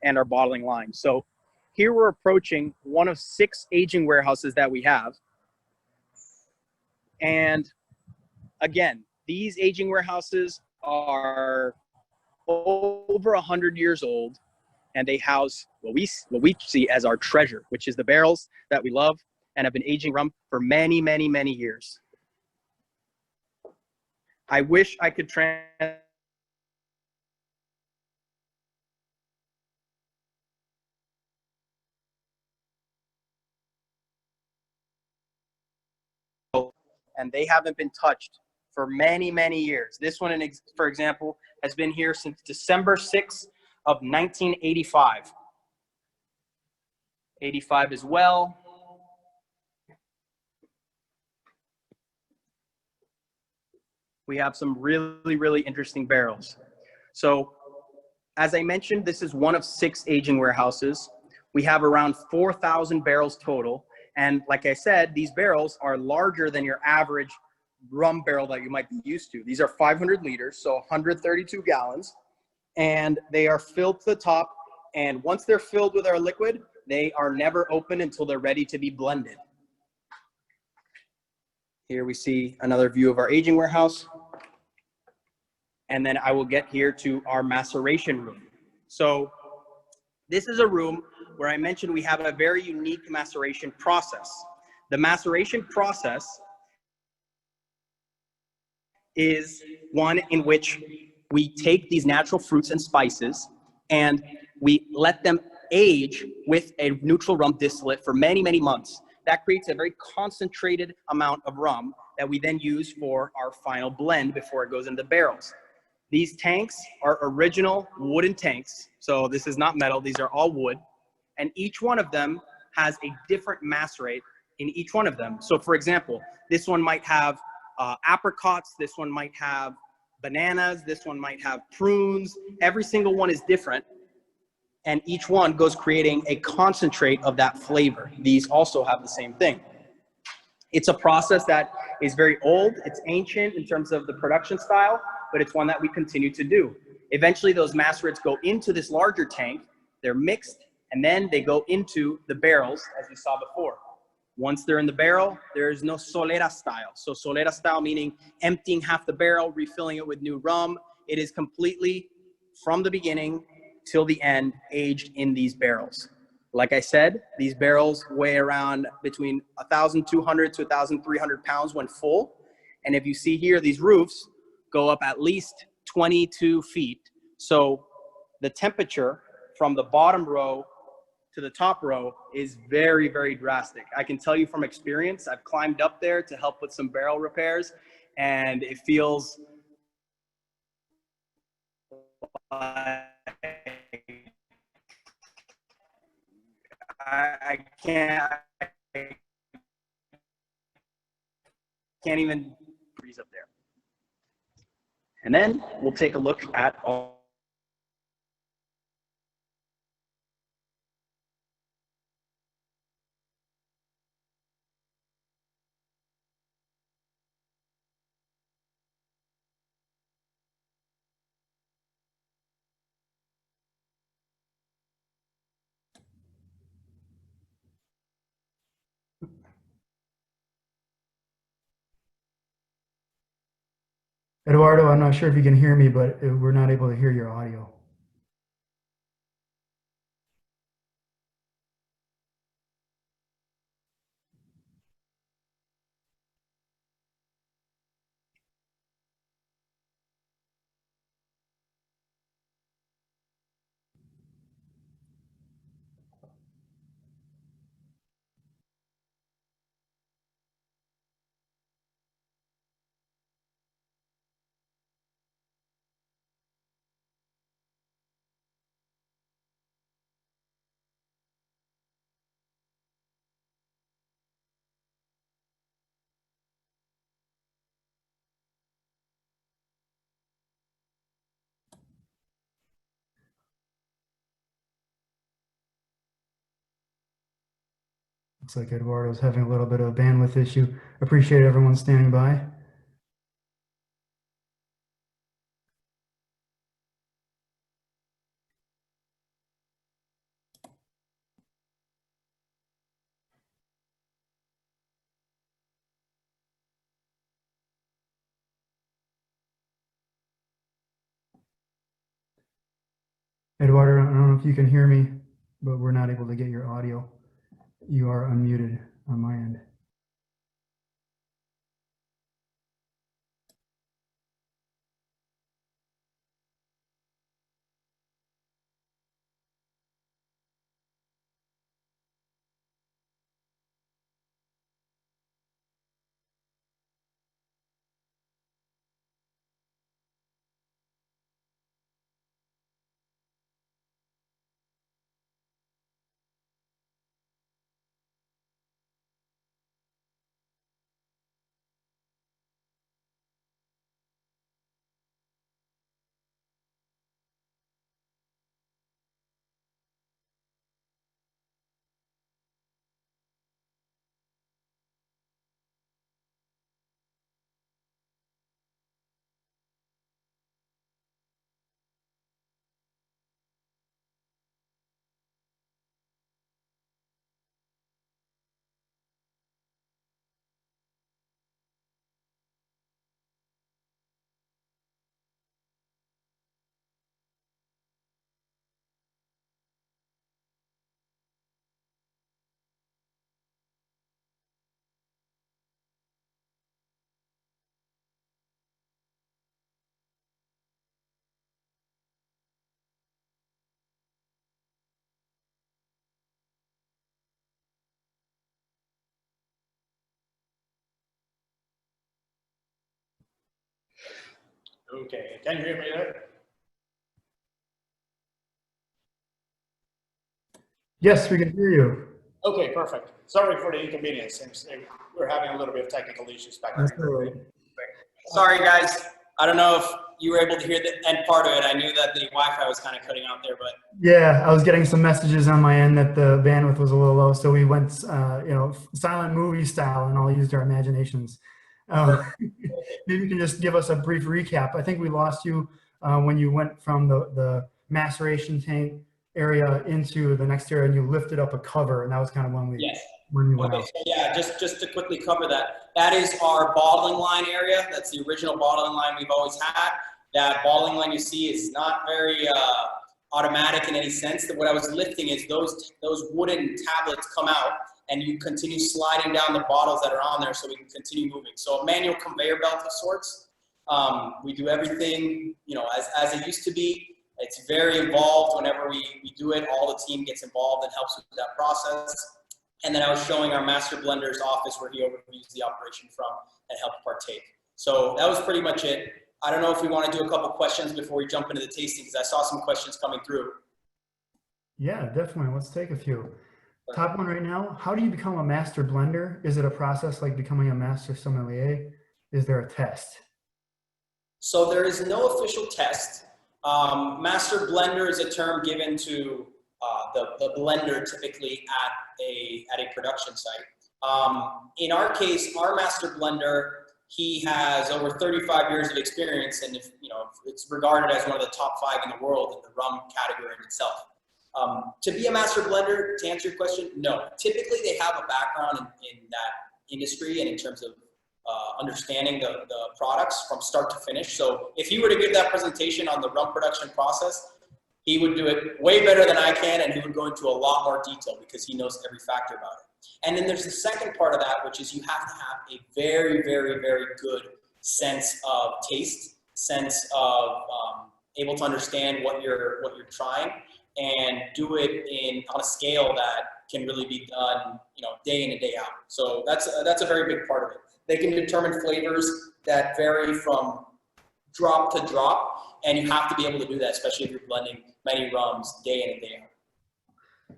and our bottling line. So here we're approaching one of 6 aging warehouses that we have. And again, these aging warehouses are over 100 years old, and they house what we see as our treasure, which is the barrels that we love and have been aging rum for many, many, many years. I wish I could and they haven't been touched for many, many years. This one, for example, has been here since December 6th of 1985. 85 as well. We have some really, really interesting barrels. So as I mentioned, this is one of 6 aging warehouses. We have around 4,000 barrels total. And like I said, these barrels are larger than your average rum barrel that you might be used to. These are 500 liters, so 132 gallons. And they are filled to the top. And once they're filled with our liquid, they are never open until they're ready to be blended. Here we see another view of our aging warehouse. And then I will get here to our maceration room. So this is a room where I mentioned we have a very unique maceration process. The maceration process is one in which we take these natural fruits and spices and we let them age with a neutral rum distillate for many, many months. That creates a very concentrated amount of rum that we then use for our final blend before it goes into barrels. These tanks are original wooden tanks. So this is not metal, these are all wood. And each one of them has a different mass rate in each one of them. So for example, this one might have apricots, this one might have bananas, this one might have prunes. Every single one is different. And each one goes creating a concentrate of that flavor. These also have the same thing. It's a process that is very old, it's ancient in terms of the production style, but it's one that we continue to do. Eventually those macerates go into this larger tank, they're mixed, and then they go into the barrels as we saw before. Once they're in the barrel, there is no solera style. So solera style meaning emptying half the barrel, refilling it with new rum. It is completely from the beginning till the end aged in these barrels. Like I said, these barrels weigh around between 1,200 to 1,300 pounds when full. And if you see here, these roofs go up at least 22 feet. So the temperature from the bottom row to the top row is very, very drastic. I can tell you from experience, I've climbed up there to help with some barrel repairs, and it feels like I can't even breathe up there. And then we'll take a look at all. Eduardo, I'm not sure if you can hear me, but we're not able to hear your audio. Looks like Eduardo's having a little bit of a bandwidth issue. Appreciate everyone standing by. Eduardo, I don't know if you can hear me, but we're not able to get your audio. You are unmuted on my end. Okay, can you hear me there? Yes, we can hear you. Okay, perfect. Sorry for the inconvenience. Since we're having a little bit of technical issues back That's there. all right. Sorry, guys. I don't know if you were able to hear the end part of it. I knew that the Wi-Fi was kind of cutting out there, but Yeah, I was getting some messages on my end that the bandwidth was a little low, so we went, silent movie style and all used our imaginations. Maybe you can just give us a brief recap. I think we lost you when you went from the maceration tank area into the next area and you lifted up a cover, and that was kind of when yes. when you went Okay, out. so yeah, just to quickly cover that, that is our bottling line area. That's the original bottling line we've always had. That bottling line you see is not very automatic in any sense. That what I was lifting is those wooden tablets come out and you continue sliding down the bottles that are on there so we can continue moving. So a manual conveyor belt of sorts. We do everything, as it used to be. It's very involved whenever we do it. All the team gets involved and helps with that process. And then I was showing our master blender's office where he overviews the operation from and helped partake. So that was pretty much it. I don't know if we want to do a couple questions before we jump into the tasting, because I saw some questions coming through. Yeah, definitely. Let's take a few. Top one right now. How do you become a master blender? Is it a process like becoming a master sommelier? Is there a test? So there is no official test. Master blender is a term given to the blender typically at a production site. In our case, our master blender, he has over 35 years of experience, and it's regarded as one of the top 5 in the world in the rum category in itself. To be a master blender, to answer your question, no. Typically, they have a background in that industry and in terms of understanding the products from start to finish. So if he were to give that presentation on the rum production process, he would do it way better than I can, and he would go into a lot more detail because he knows every factor about it. And then there's the second part of that, which is you have to have a very, very, very good sense of taste, sense of able to understand what you're trying, and do it on a scale that can really be done, day in and day out. So that's a very big part of it. They can determine flavors that vary from drop to drop, and you have to be able to do that, especially if you're blending many rums day in and day out.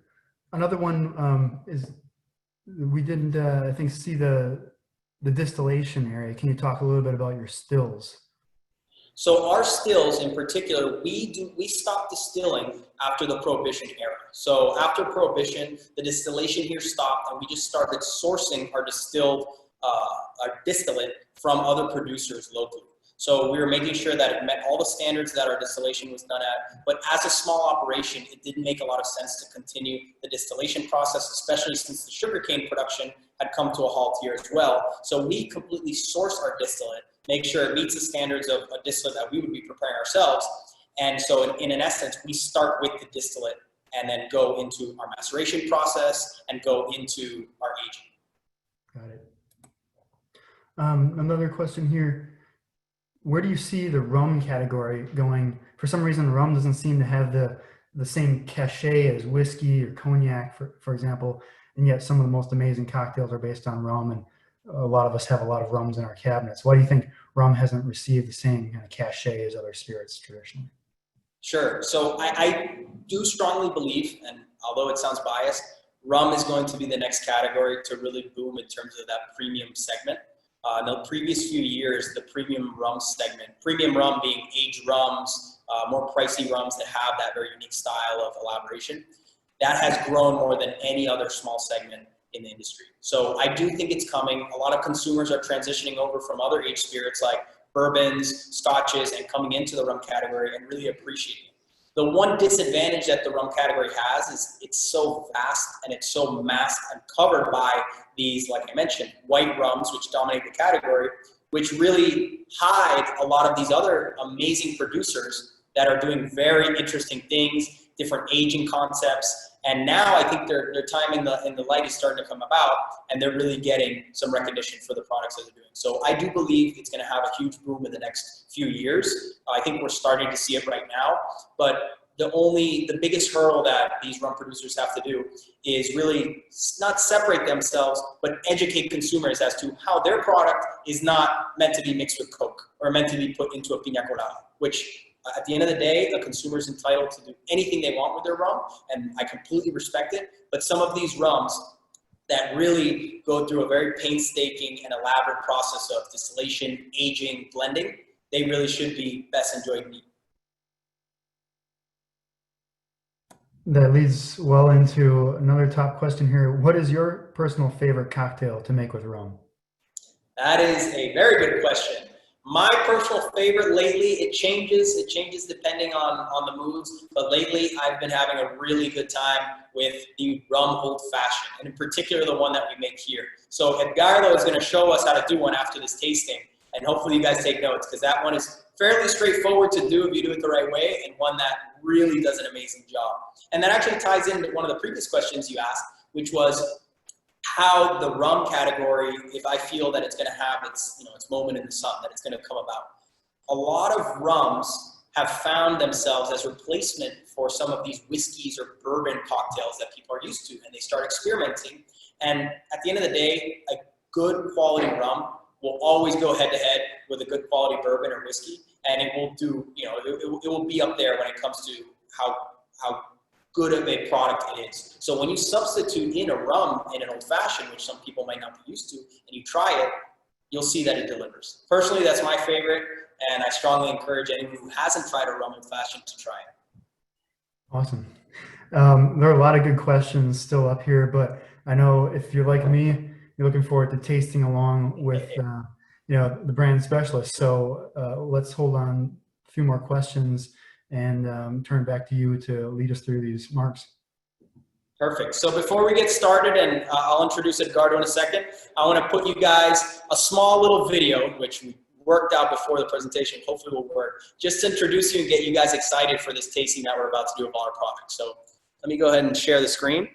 Another one is we didn't, I think, see the distillation area. Can you talk a little bit about your stills? So our stills in particular, we stopped distilling after the Prohibition era. So after Prohibition, the distillation here stopped, and we just started sourcing our distillate from other producers locally. So we were making sure that it met all the standards that our distillation was done at. But as a small operation, it didn't make a lot of sense to continue the distillation process, especially since the sugarcane production had come to a halt here as well. So we completely source our distillate, make sure it meets the standards of a distillate that we would be preparing ourselves. And so in an essence, we start with the distillate and then go into our maceration process and go into our aging. Got it. Another question here. Where do you see the rum category going? For some reason, rum doesn't seem to have the same cachet as whiskey or cognac, for example, and yet some of the most amazing cocktails are based on rum, and a lot of us have a lot of rums in our cabinets. Why do you think rum hasn't received the same kind of cachet as other spirits traditionally? Sure. So I do strongly believe, and although it sounds biased, rum is going to be the next category to really boom in terms of that premium segment. In the previous few years, the premium rum segment, premium rum being aged rums, more pricey rums that have that very unique style of elaboration, that has grown more than any other small segment in the industry. So I do think it's coming. A lot of consumers are transitioning over from other aged spirits like bourbons, scotches, and coming into the rum category and really appreciating it. The one disadvantage that the rum category has is it's so vast and it's so masked and covered by these, like I mentioned, white rums, which dominate the category, which really hide a lot of these other amazing producers that are doing very interesting things, different aging concepts. And now I think their time in the light is starting to come about, and they're really getting some recognition for the products that they're doing. So I do believe it's going to have a huge boom in the next few years. I think we're starting to see it right now, but the biggest hurdle that these rum producers have to do is really not separate themselves, but educate consumers as to how their product is not meant to be mixed with Coke or meant to be put into a piña colada, which at the end of the day, the consumer is entitled to do anything they want with their rum, and I completely respect it. But some of these rums that really go through a very painstaking and elaborate process of distillation, aging, blending, they really should be best enjoyed neat. That leads well into another top question here. What is your personal favorite cocktail to make with rum? That is a very good question. My personal favorite lately, it changes depending on the moods, but lately I've been having a really good time with the rum old fashioned, and in particular the one that we make here. So Edgardo is going to show us how to do one after this tasting, and hopefully you guys take notes, because that one is fairly straightforward to do if you do it the right way, and one that really does an amazing job. And that actually ties into one of the previous questions you asked, which was how the rum category, if I feel that it's going to have its moment in the sun, that it's going to come about. A lot of rums have found themselves as replacement for some of these whiskeys or bourbon cocktails that people are used to, and they start experimenting. And at the end of the day, a good quality rum will always go head to head with a good quality bourbon or whiskey, and it will do, it will be up there when it comes to how good of a product it is. So when you substitute in a rum in an old fashioned, which some people might not be used to, and you try it, you'll see that it delivers. Personally, that's my favorite, and I strongly encourage anyone who hasn't tried a rum old fashioned to try it. Awesome. There are a lot of good questions still up here, but I know if you're like me, you're looking forward to tasting along with the brand specialist. So let's hold on a few more questions and turn back to you to lead us through these marks. Perfect. So before we get started, and I'll introduce Edgardo in a second, I want to put you guys a small little video, which we worked out before the presentation, hopefully will work, just to introduce you and get you guys excited for this tasting that we're about to do of all our products. So let me go ahead and share the screen.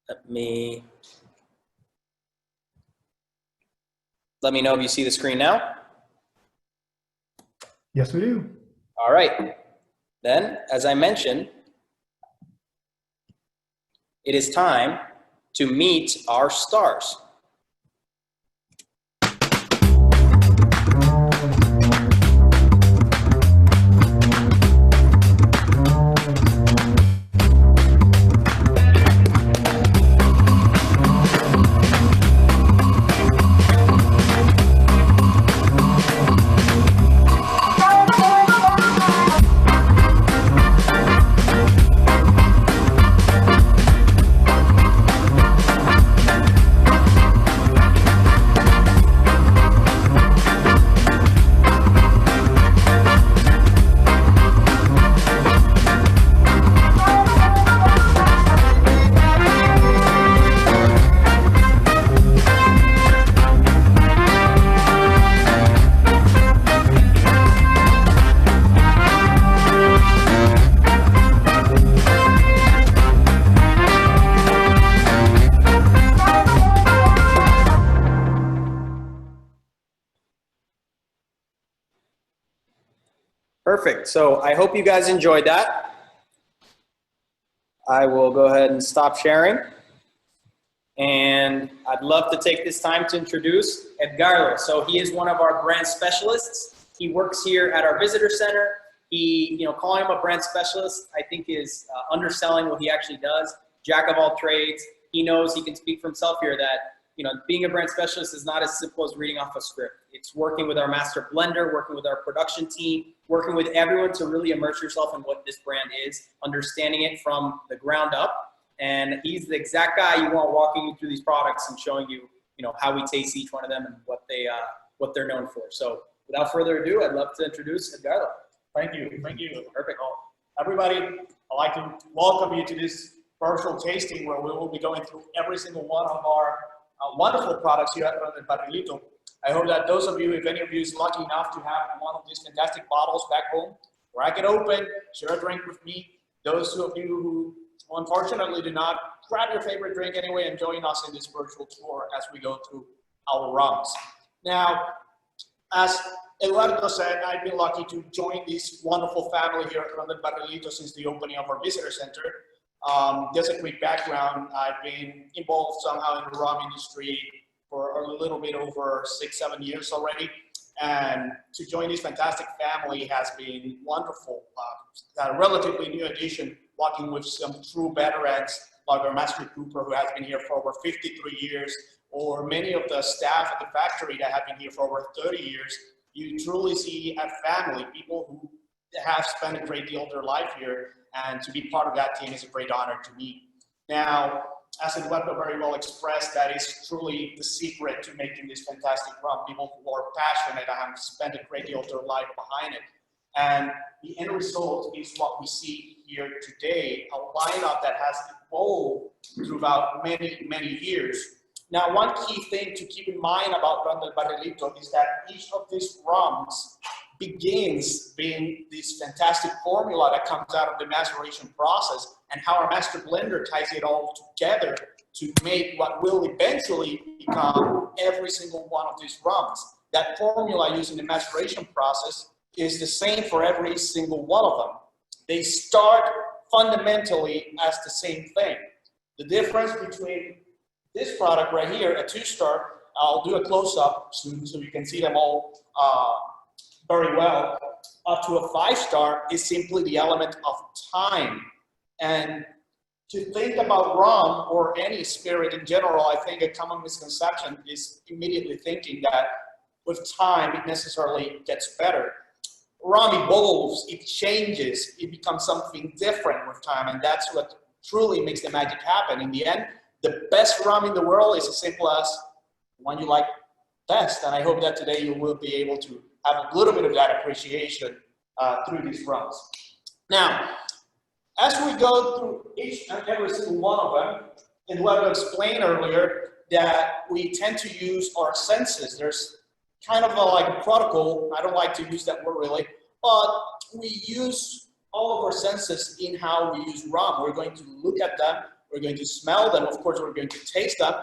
Let me know if you see the screen now. Yes, we do. All right. Then, as I mentioned, it is time to meet our stars. Perfect. So I hope you guys enjoyed that. I will go ahead and stop sharing. And I'd love to take this time to introduce Edgardo. So he is one of our brand specialists. He works here at our visitor center. He, calling him a brand specialist, I think is underselling what he actually does. Jack of all trades. He knows, he can speak for himself here that, being a brand specialist is not as simple as reading off a script. It's working with our master blender, working with our production team, working with everyone to really immerse yourself in what this brand is, understanding it from the ground up. And he's the exact guy you want walking you through these products and showing you, how we taste each one of them and what they're known for. So without further ado, I'd love to introduce Edgardo. Thank you. Perfect. Everybody, I'd like to welcome you to this virtual tasting where we will be going through every single one of our wonderful products here at Rum Masterclass. I hope that those of you, if any of you is lucky enough to have one of these fantastic bottles back home, where I can open, share a drink with me. Those of you who unfortunately do not, grab your favorite drink anyway and join us in this virtual tour as we go through our rums. Now, as Eduardo said, I've been lucky to join this wonderful family here at Rum Masterclass since the opening of our visitor center. Just a quick background, I've been involved somehow in the rum industry for a little bit over 6-7 years already. And to join this fantastic family has been wonderful. A relatively new addition, working with some true veterans like our Master Cooper, who has been here for over 53 years, or many of the staff at the factory that have been here for over 30 years. You truly see a family, people who have spent a great deal of their life here, and to be part of that team is a great honor to me. Now, as Eduardo very well expressed, that is truly the secret to making this fantastic rum. People who are passionate and have spent a great deal of their life behind it. And the end result is what we see here today, a lineup that has evolved throughout many, many years. Now, one key thing to keep in mind about Rum del Barrilito is that each of these rums begins being this fantastic formula that comes out of the maceration process, and how our master blender ties it all together to make what will eventually become every single one of these rums. That formula used in the maceration process is the same for every single one of them. They start fundamentally as the same thing. The difference between this product right here, a 2-star, I'll do a close-up soon so you can see them all very well, up to a 5-star is simply the element of time. And to think about rum or any spirit in general, I think a common misconception is immediately thinking that with time it necessarily gets better. Rum evolves, it changes, it becomes something different with time, and that's what truly makes the magic happen. In the end, the best rum in the world is as simple as the one you like best, and I hope that today you will be able to have a little bit of that appreciation through these rums. Now, as we go through each and every single one of them, and what I explained earlier, that we tend to use our senses. There's kind of like a protocol, I don't like to use that word really, but we use all of our senses in how we use rum. We're going to look at them, we're going to smell them, of course we're going to taste them,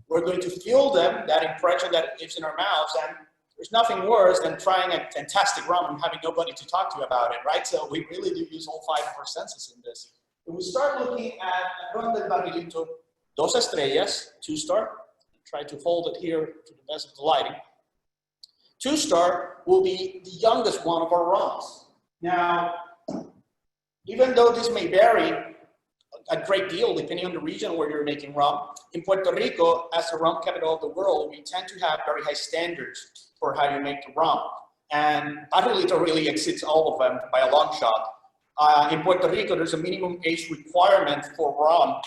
we're going to feel them, that impression that it leaves in our mouths, and there's nothing worse than trying a fantastic rum and having nobody to talk to about it, right? So we really do use all 5 of our senses in this. When we start looking at Rum del Barrilito, 2 estrellas, 2-star, try to hold it here to the best of the lighting. 2-star will be the youngest one of our rums. Now, even though this may vary a great deal depending on the region where you're making rum, in Puerto Rico, as the rum capital of the world, we tend to have very high standards for how you make the rum. And Barrilito really exceeds all of them by a long shot. In Puerto Rico, there's a minimum age requirement for rum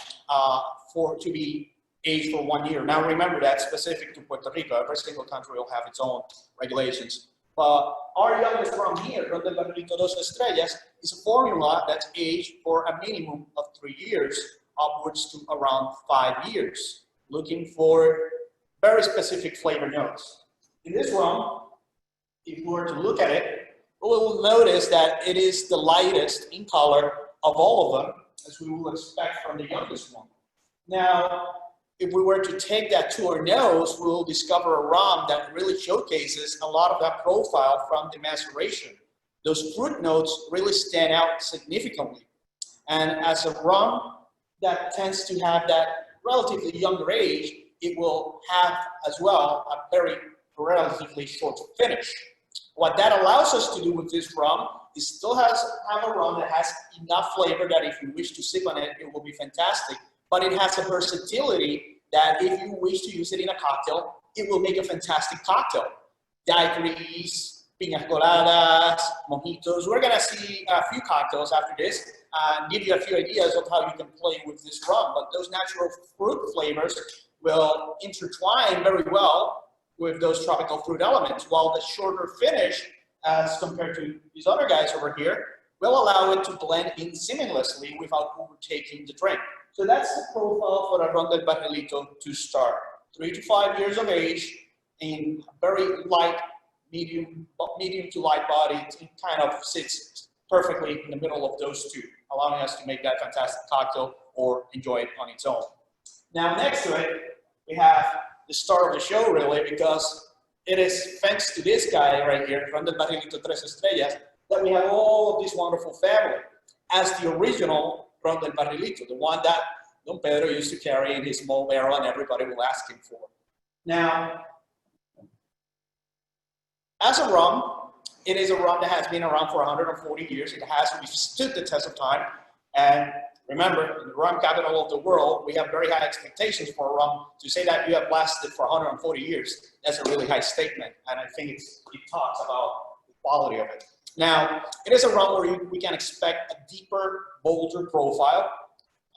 to be aged for 1 year. Now remember, that's specific to Puerto Rico. Every single country will have its own regulations. But our youngest rum here, Rum del Barrilito 2 Estrellas, is a formula that's aged for a minimum of 3 years, upwards to around 5 years, looking for very specific flavor notes. In this rum, if we were to look at it, we will notice that it is the lightest in color of all of them, as we will expect from the youngest one. Now, if we were to take that to our nose, we'll discover a rum that really showcases a lot of that profile from the maceration. those fruit notes really stand out significantly. And as a rum that tends to have that relatively younger age, it will have as well a very relatively short finish. What that allows us to do with this rum is still have a rum that has enough flavor that if you wish to sip on it, it will be fantastic. But it has a versatility that if you wish to use it in a cocktail, it will make a fantastic cocktail. Daiquiris, piñas coladas, mojitos. We're gonna see a few cocktails after this and give you a few ideas of how you can play with this rum. But those natural fruit flavors will intertwine very well with those tropical fruit elements, while the shorter finish, as compared to these other guys over here, will allow it to blend in seamlessly without overtaking the drink. So that's the profile for a Ron del Barrilito to start. 3 to 5 years of age in very light, medium to light body. It kind of sits perfectly in the middle of those two, allowing us to make that fantastic cocktail or enjoy it on its own. Now next to it, we have the star of the show really, because it is thanks to this guy right here, Ron del Barrilito Tres Estrellas, that we have all of this wonderful family as the original Ron del Barrilito, the one that Don Pedro used to carry in his small barrel and everybody will ask him for. Now, as a rum, it is a rum that has been around for 140 years. It has withstood the test of time. And remember, in the rum capital of the world, we have very high expectations for a rum. To say that you have lasted for 140 years, that's a really high statement. And I think it talks about the quality of it. Now, it is a rum where we can expect a deeper, bolder profile,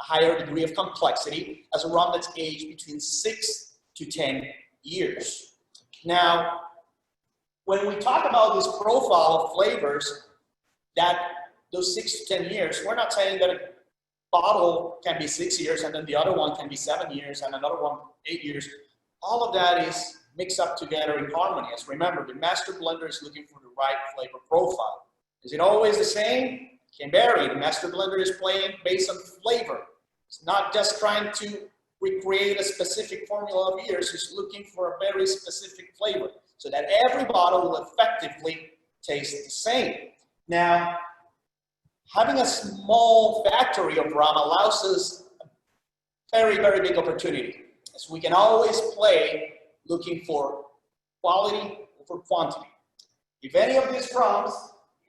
a higher degree of complexity, as a rum that's aged between 6 to 10 years. Now, when we talk about this profile of flavors, that those 6 to 10 years, we're not saying that a bottle can be 6 years and then the other one can be 7 years and another one 8 years. All of that is mixed up together in harmony. As remember, the master blender is looking for the right flavor profile. Is it always the same? Can vary. The master blender is playing based on flavor. It's not just trying to recreate a specific formula of years. It's looking for a very specific flavor so that every bottle will effectively taste the same. Now, having a small factory of rum allows us a very, very big opportunity, as we can always play looking for quality over quantity. If any of these rums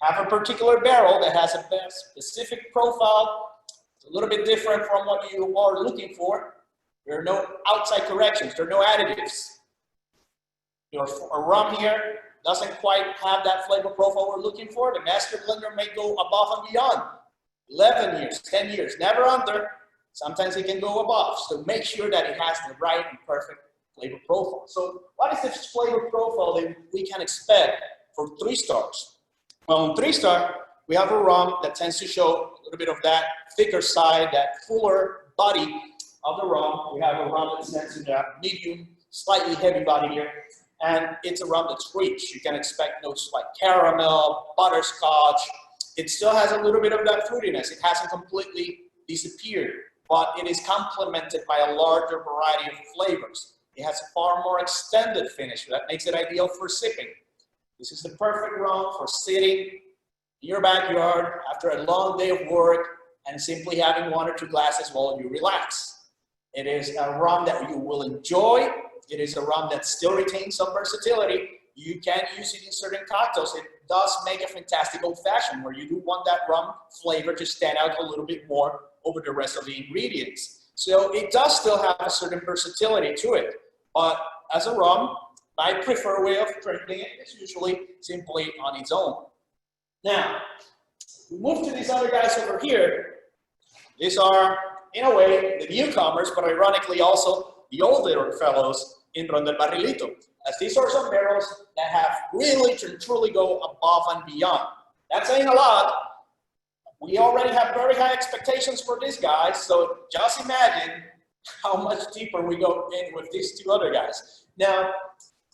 have a particular barrel that has a specific profile, it's a little bit different from what you are looking for, there are no outside corrections, there are no additives. Your rum here doesn't quite have that flavor profile we're looking for. The master blender may go above and beyond. 11 years, 10 years, never under. Sometimes it can go above. So make sure that it has the right and perfect flavor profile. So what is the flavor profile that we can expect for 3 stars? Well, in 3-star, we have a rum that tends to show a little bit of that thicker side, that fuller body of the rum. We have a rum that tends to that medium, slightly heavy body here. And it's a rum that's rich. You can expect notes like caramel, butterscotch. It still has a little bit of that fruitiness. It hasn't completely disappeared, but it is complemented by a larger variety of flavors. It has a far more extended finish. That makes it ideal for sipping. This is the perfect rum for sitting in your backyard after a long day of work and simply having 1 or 2 glasses while you relax. It is a rum that you will enjoy. It is a rum that still retains some versatility. You can use it in certain cocktails. It does make a fantastic old-fashioned where you do want that rum flavor to stand out a little bit more over the rest of the ingredients. So it does still have a certain versatility to it. But as a rum, my preferred way of drinking it is usually simply on its own. Now, we move to these other guys over here. These are, in a way, the newcomers, but ironically also the older fellows in Ron del Barrilito, as these are some barrels that have really to truly go above and beyond. That's saying a lot. We already have very high expectations for these guys, so just imagine how much deeper we go in with these 2 other guys. Now,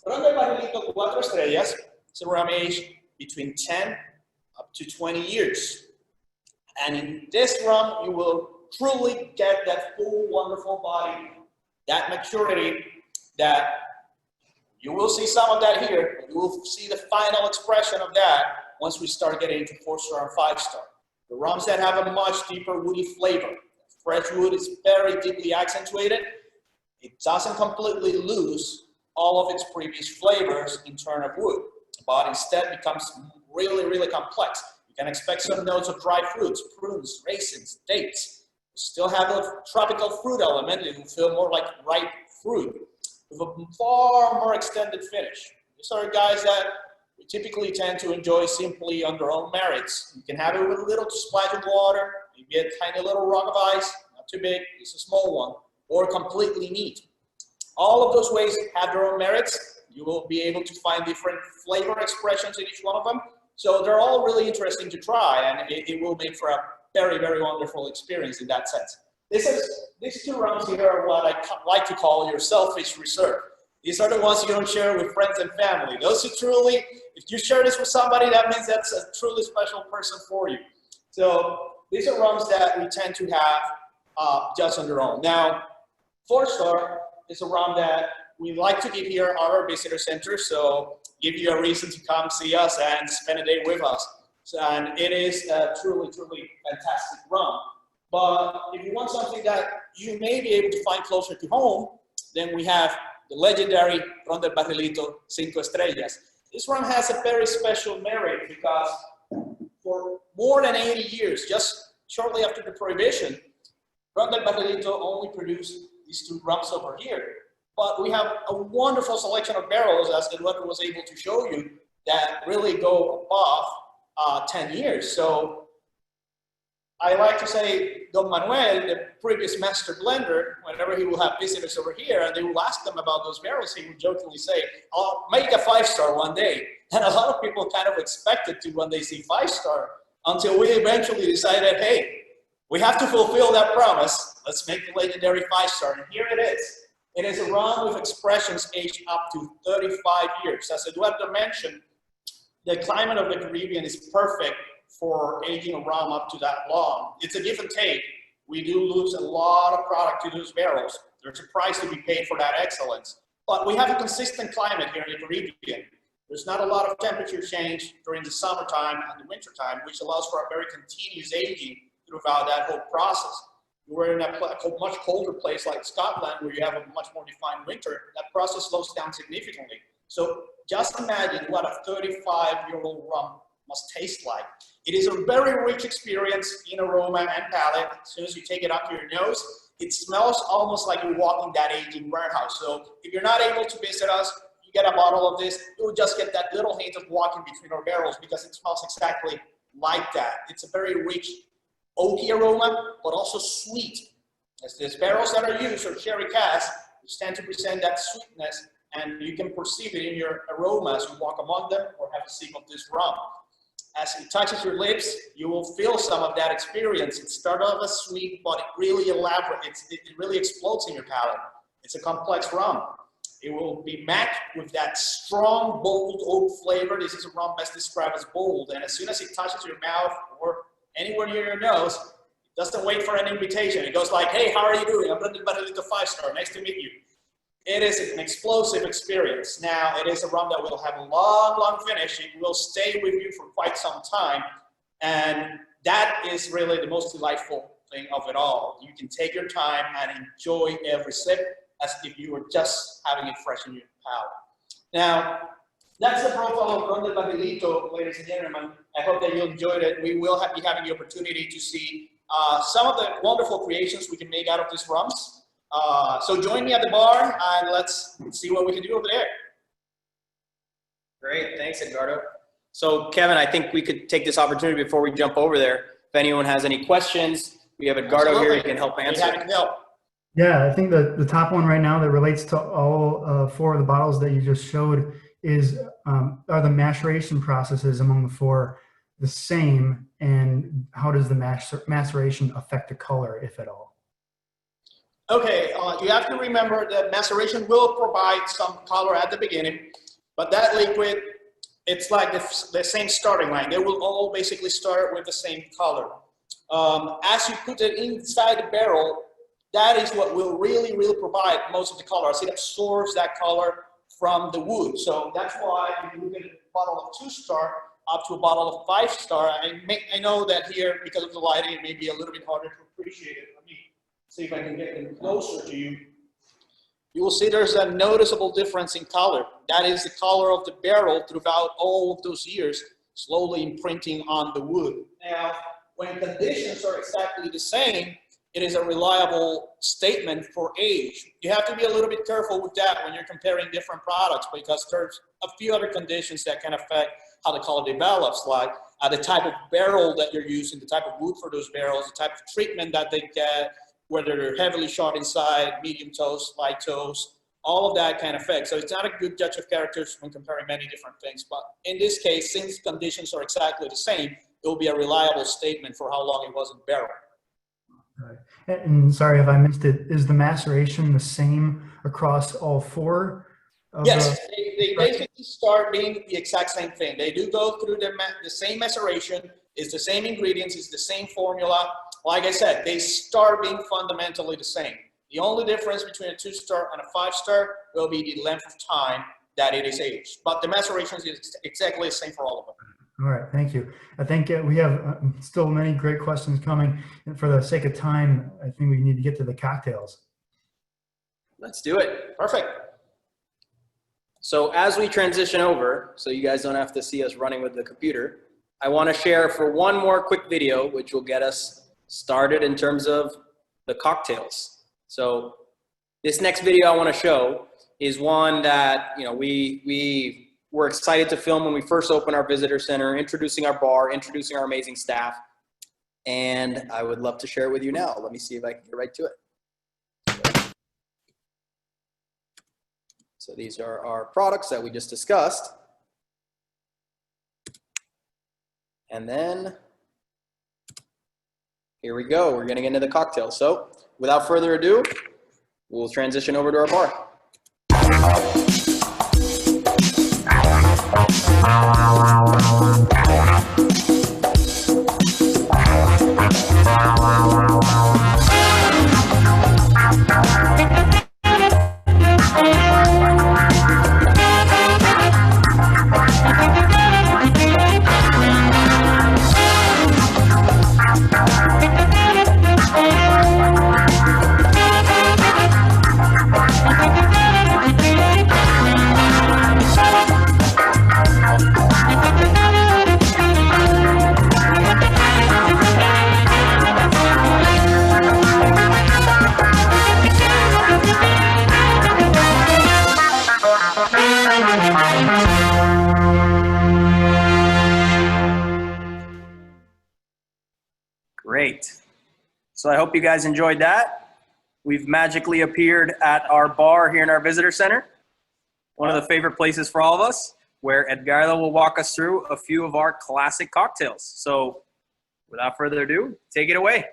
Ron del Barrilito 4 Estrellas is a rum aged between 10 up to 20 years. And in this rum, you will truly get that full, wonderful body, that maturity, that you will see some of that here. You will see the final expression of that once we start getting into 4-star and 5-star. The rums that have a much deeper woody flavor. Fresh wood is very deeply accentuated. It doesn't completely lose all of its previous flavors in terms of wood, but instead becomes really, really complex. You can expect some notes of dried fruits, prunes, raisins, dates. You still have a tropical fruit element. It will feel more like ripe fruit with a far more extended finish. These are guys that we typically tend to enjoy simply on their own merits. You can have it with a little splash of water, maybe a tiny little rock of ice, not too big, it's a small one, or completely neat. All of those ways have their own merits. You will be able to find different flavor expressions in each one of them. So they're all really interesting to try, and it will make for a very, very wonderful experience in that sense. These two rums here are what I like to call your selfish reserve. These are the ones you don't share with friends and family. Those who truly, if you share this with somebody, that means that's a truly special person for you. So these are rums that we tend to have just on their own. Now, 4-star is a rum that we like to give here at our visitor center, so give you a reason to come see us and spend a day with us. So, and it is a truly, truly fantastic rum. But if you want something that you may be able to find closer to home, then we have the legendary Ron del Barrilito 5 Estrellas. This rum has a very special merit because for more than 80 years, just shortly after the Prohibition, Ron del Barrilito only produced these two rums over here. But we have a wonderful selection of barrels, as Eduardo was able to show you, that really go above 10 years. So I like to say, Don Manuel, the previous master blender, whenever he will have visitors over here and they will ask them about those barrels, he will jokingly say, I'll make a 5-star one day. And a lot of people kind of expected to when they see 5-star, until we eventually decided, hey, we have to fulfill that promise. Let's make the legendary 5-star. And here it is. It is a rum with expressions aged up to 35 years. As Eduardo mentioned, the climate of the Caribbean is perfect for aging a rum up to that long. It's a give and take. We do lose a lot of product to those barrels. There's a price to be paid for that excellence. But we have a consistent climate here in the Caribbean. There's not a lot of temperature change during the summertime and the wintertime, which allows for a very continuous aging throughout that whole process. We're in a much colder place like Scotland, where you have a much more defined winter. That process slows down significantly. So just imagine what a 35-year-old rum must taste like. It is a very rich experience in aroma and palate. As soon as you take it up to your nose, it smells almost like you're walking that aging warehouse. So if you're not able to visit us, you get a bottle of this, you'll just get that little hint of walking between our barrels because it smells exactly like that. It's a very rich oaky aroma, but also sweet. As these barrels that are used are sherry casks, which tend to present that sweetness, and you can perceive it in your aroma as you walk among them or have a sip of this rum. As it touches your lips, you will feel some of that experience. It starts off as sweet, but it really elaborates. It really explodes in your palate. It's a complex rum. It will be matched with that strong, bold oak flavor. This is a rum best described as bold. And as soon as it touches your mouth or anywhere near your nose, it doesn't wait for an invitation. It goes like, hey, how are you doing? I'm Ron del Barrilito 5-star. Nice to meet you. It is an explosive experience. Now, it is a rum that will have a long, long finish. It will stay with you for quite some time. And that is really the most delightful thing of it all. You can take your time and enjoy every sip as if you were just having it fresh in your palate. Now, that's the profile of Ron del Barrilito, ladies and gentlemen. I hope that you enjoyed it. We will be having the opportunity to see some of the wonderful creations we can make out of these rums. So join me at the bar and let's see what we can do over there. Great, thanks, Eduardo. So Kevin, I think we could take this opportunity before we jump over there. If anyone has any questions, we have Eduardo here who can help answer. Yeah, I think the top one right now that relates to all 4 of the bottles that you just showed is, are the maceration processes among the 4 the same, and how does the maceration affect the color, if at all? Okay, you have to remember that maceration will provide some color at the beginning, but that liquid, it's like the same starting line. They will all basically start with the same color. As you put it inside the barrel, that is what will really provide most of the color, as it absorbs that color from the wood. So that's why if you look at a bottle of 2-star, up to a bottle of 5-star. I know that here, because of the lighting, it may be a little bit harder to appreciate it. Let me see if I can get them closer to you. You will see there's a noticeable difference in color. That is the color of the barrel throughout all of those years, slowly imprinting on the wood. Now, when conditions are exactly the same, it is a reliable statement for age. You have to be a little bit careful with that when you're comparing different products, because there's a few other conditions that can affect how the color develops, like the type of barrel that you're using, the type of wood for those barrels, the type of treatment that they get, whether they're heavily shot inside, medium toast, light toast, all of that can affect. So it's not a good judge of characters when comparing many different things. But in this case, since conditions are exactly the same, it will be a reliable statement for how long it was in barrel. Right. And sorry if I missed it, is the maceration the same across all four? Yes, they basically start being the exact same thing. They do go through the same maceration, it's the same ingredients, it's the same formula. Like I said, they start being fundamentally the same. The only difference between a 2-star and a 5-star will be the length of time that it is aged. But the maceration is exactly the same for all of them. All right, thank you. I think we have still many great questions coming. And for the sake of time, I think we need to get to the cocktails. Let's do it. Perfect. So as we transition over, so you guys don't have to see us running with the computer, I want to share for one more quick video, which will get us started in terms of the cocktails. So this next video I want to show is one that, you know, we were excited to film when we first opened our visitor center, introducing our bar, introducing our amazing staff. And I would love to share it with you now. Let me see if I can get right to it. So these are our products that we just discussed. And then here we go. We're getting into the cocktail. So without further ado, we'll transition over to our bar. Great. So I hope you guys enjoyed that. We've magically appeared at our bar here in our visitor center, one of the favorite places for all of us, where Edgardo will walk us through a few of our classic cocktails. So without further ado, take it away.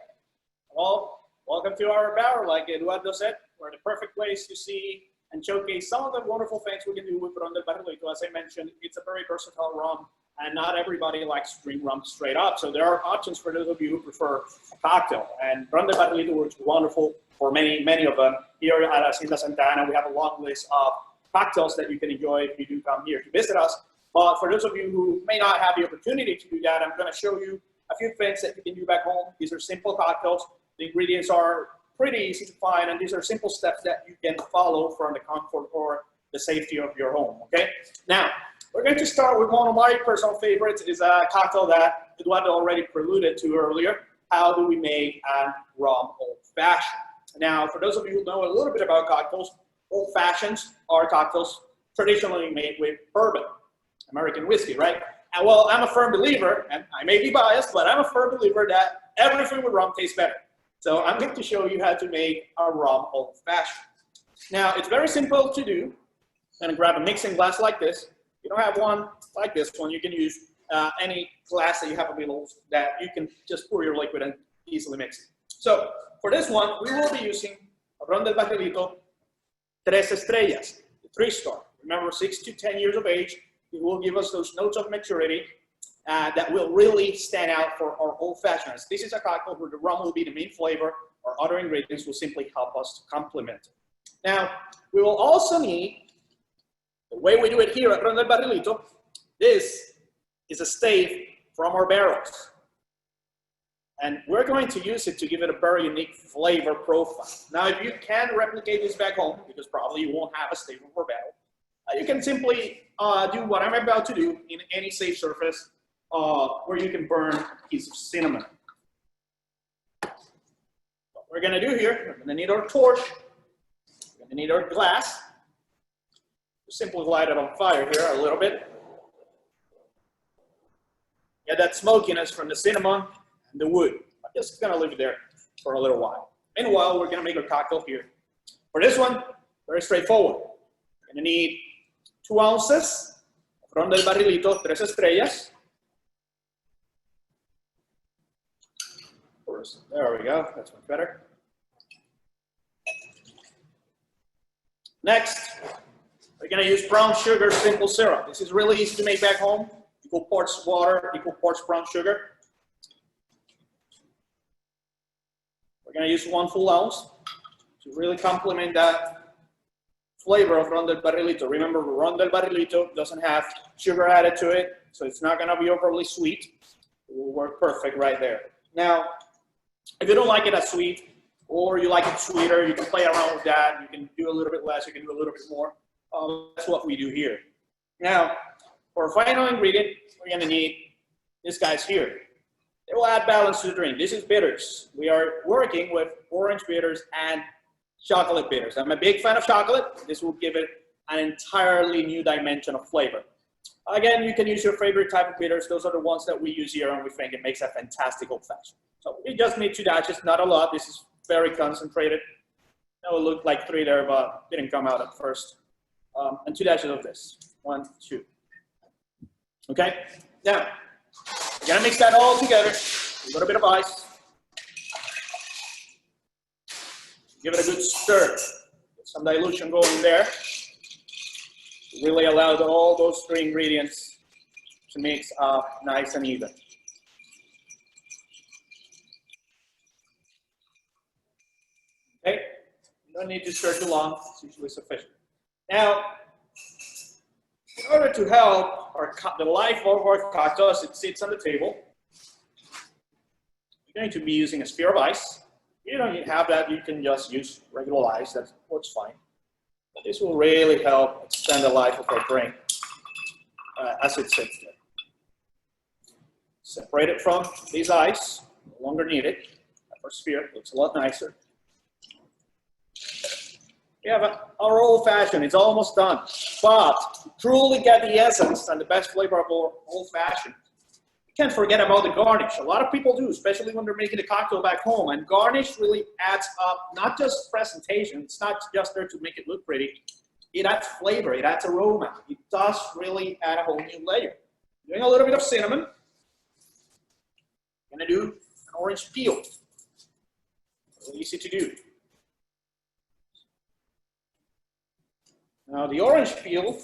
Well, welcome to our bar. Like Eduardo said, we're the perfect place to see and showcase some of the wonderful things we can do with Rum del Barrilito. As I mentioned, it's a very versatile rum, and not everybody likes to drink rum straight up. So there are options for those of you who prefer a cocktail. And Rum del Barrilito works wonderful for many of them. Here at Hacienda Santa Ana, we have a long list of cocktails that you can enjoy if you do come here to visit us. But for those of you who may not have the opportunity to do that, I'm going to show you a few things that you can do back home. These are simple cocktails. The ingredients are pretty easy to find, and these are simple steps that you can follow from the comfort or the safety of your home, okay? Now, we're going to start with one of my personal favorites. It's a cocktail that Eduardo already preluded to earlier. How do we make a rum old fashioned? Now, for those of you who know a little bit about cocktails, old fashions are cocktails traditionally made with bourbon, American whiskey, right? And well, I'm a firm believer, and I may be biased, but I'm a firm believer that everything with rum tastes better. So I'm going to show you how to make a rum old fashioned. Now, it's very simple to do. I'm going to grab a mixing glass like this. If you don't have one like this one, you can use any glass that you have available that you can just pour your liquid and easily mix it. So for this one, we will be using a Rum del Barrilito 3 Estrellas, 3-star. Remember, 6 to 10 years of age. It will give us those notes of maturity that will really stand out for our old fashions. This is a cocktail where the rum will be the main flavor, or other ingredients will simply help us to complement it. Now, we will also need, the way we do it here at Rum del Barrilito, this is a stave from our barrels. And we're going to use it to give it a very unique flavor profile. Now, if you can replicate this back home, because probably you won't have a stave or barrel, you can simply do what I'm about to do in any safe surface where you can burn a piece of cinnamon. What we're gonna do here, we're gonna need our torch, we're gonna need our glass. Simply light it on fire here a little bit. Get that smokiness from the cinnamon and the wood. I'm just gonna leave it there for a little while. Meanwhile, we're gonna make our cocktail here. For this one, very straightforward. We're gonna need 2 ounces of Ron del Barrilito, 3 estrellas. There we go, that's much better. Next, we're gonna use brown sugar simple syrup. This is really easy to make back home. Equal parts water, equal parts brown sugar. We're gonna use 1 full ounce to really complement that flavor of Ron del Barrilito. Remember, Ron del Barrilito doesn't have sugar added to it, so it's not gonna be overly sweet. It will work perfect right there. Now, if you don't like it as sweet, or you like it sweeter, you can play around with that. You can do a little bit less, you can do a little bit more. That's what we do here. Now, for our final ingredient, we're gonna need these guys here. They will add balance to the drink. This is bitters. We are working with orange bitters and chocolate bitters. I'm a big fan of chocolate. This will give it an entirely new dimension of flavor. Again, you can use your favorite type of bitters. Those are the ones that we use here, and we think it makes a fantastic old fashioned. So we just need 2 dashes, not a lot. This is very concentrated. That will look like 3 there, but didn't come out at first. And 2 dashes of this. 1, 2. Okay? Now, we're gonna mix that all together. A little bit of ice. Give it a good stir. Get some dilution going there. Really allow all those 3 ingredients to mix up nice and even. Okay, you don't need to stir too long, it's usually sufficient. Now, in order to help the life of our cocktail as it sits on the table, you're going to be using a sphere of ice. You don't have that, you can just use regular ice, that works fine. But this will really help extend the life of our drink as it sits there. Separate it from this ice, no longer need it. Our sphere looks a lot nicer. We have our old fashioned, it's almost done. But to truly get the essence and the best flavor of our old fashioned, you can't forget about the garnish. A lot of people do, especially when they're making a cocktail back home. And garnish really adds up, not just presentation, it's not just there to make it look pretty. It adds flavor, it adds aroma. It does really add a whole new layer. Doing a little bit of cinnamon. I'm gonna do an orange peel. Really easy to do. Now the orange peel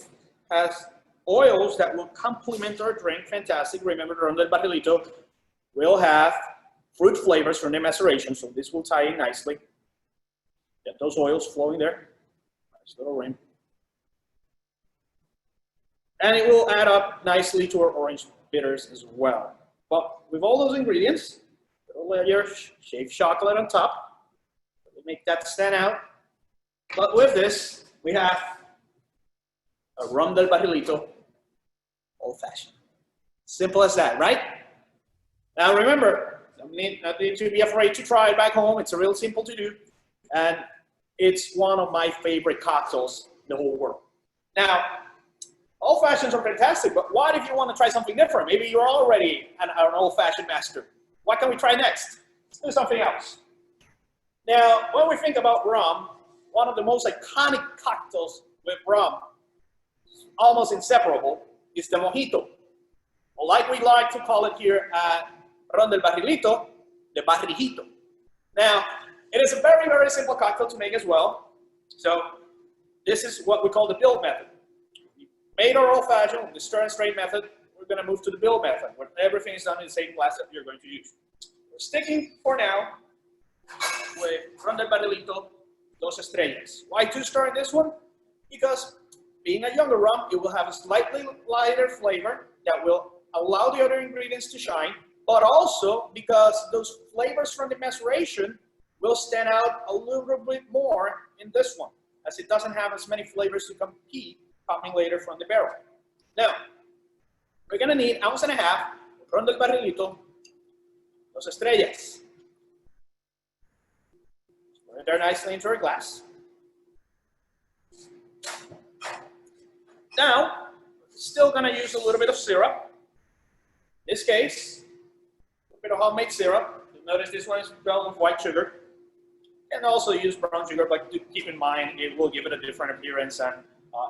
has oils that will complement our drink. Fantastic. Remember, the Ron del Barrilito will have fruit flavors from the maceration, so this will tie in nicely. Get those oils flowing there. Nice little rim. And it will add up nicely to our orange bitters as well. But with all those ingredients, a little layer of shaved chocolate on top. We'll make that stand out. But with this, we have a Rum del Barrilito old-fashioned. Simple as that, right? Now remember, not need to be afraid to try it back home. It's real simple to do. And it's one of my favorite cocktails in the whole world. Now, old-fashions are fantastic, but what if you want to try something different? Maybe you're already an old-fashioned master. What can we try next? Let's do something else. Now, when we think about rum, one of the most iconic cocktails with rum, almost inseparable, is the mojito. Or like we like to call it here at Ron del Barrilito, the barrijito. Now, it is a very, very simple cocktail to make as well. So this is what we call the build method. We made our old-fashioned, the stir and strain method. We're going to move to the build method, where everything is done in the same glass that you're going to use. We're sticking for now with Ron del Barrilito, 2 estrellas. Why 2 star in this one? Because being a younger rum, it will have a slightly lighter flavor that will allow the other ingredients to shine, but also because those flavors from the maceration will stand out a little bit more in this one, as it doesn't have as many flavors to compete coming later from the barrel. Now, we're gonna need 1.5 ounces of Ron del Barrilito, Dos Estrellas. Put it there nicely into our glass. Now, still gonna use a little bit of syrup. In this case, a bit of homemade syrup. You'll notice this one is done with white sugar. And also use brown sugar, but keep in mind it will give it a different appearance and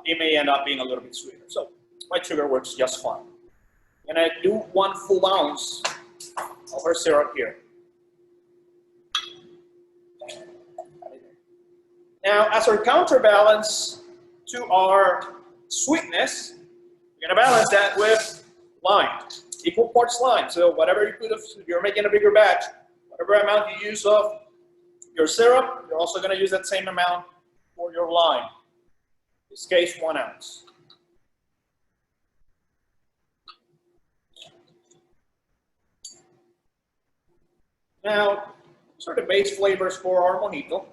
it may end up being a little bit sweeter. So white sugar works just fine. I'm gonna do 1 full ounce of our syrup here. Now, as our counterbalance to our sweetness, we're gonna balance that with lime, equal parts lime. So whatever you put, if you're making a bigger batch, whatever amount you use of your syrup, you're also gonna use that same amount for your lime. In this case, 1 ounce. Now, sort of base flavors for our mojito,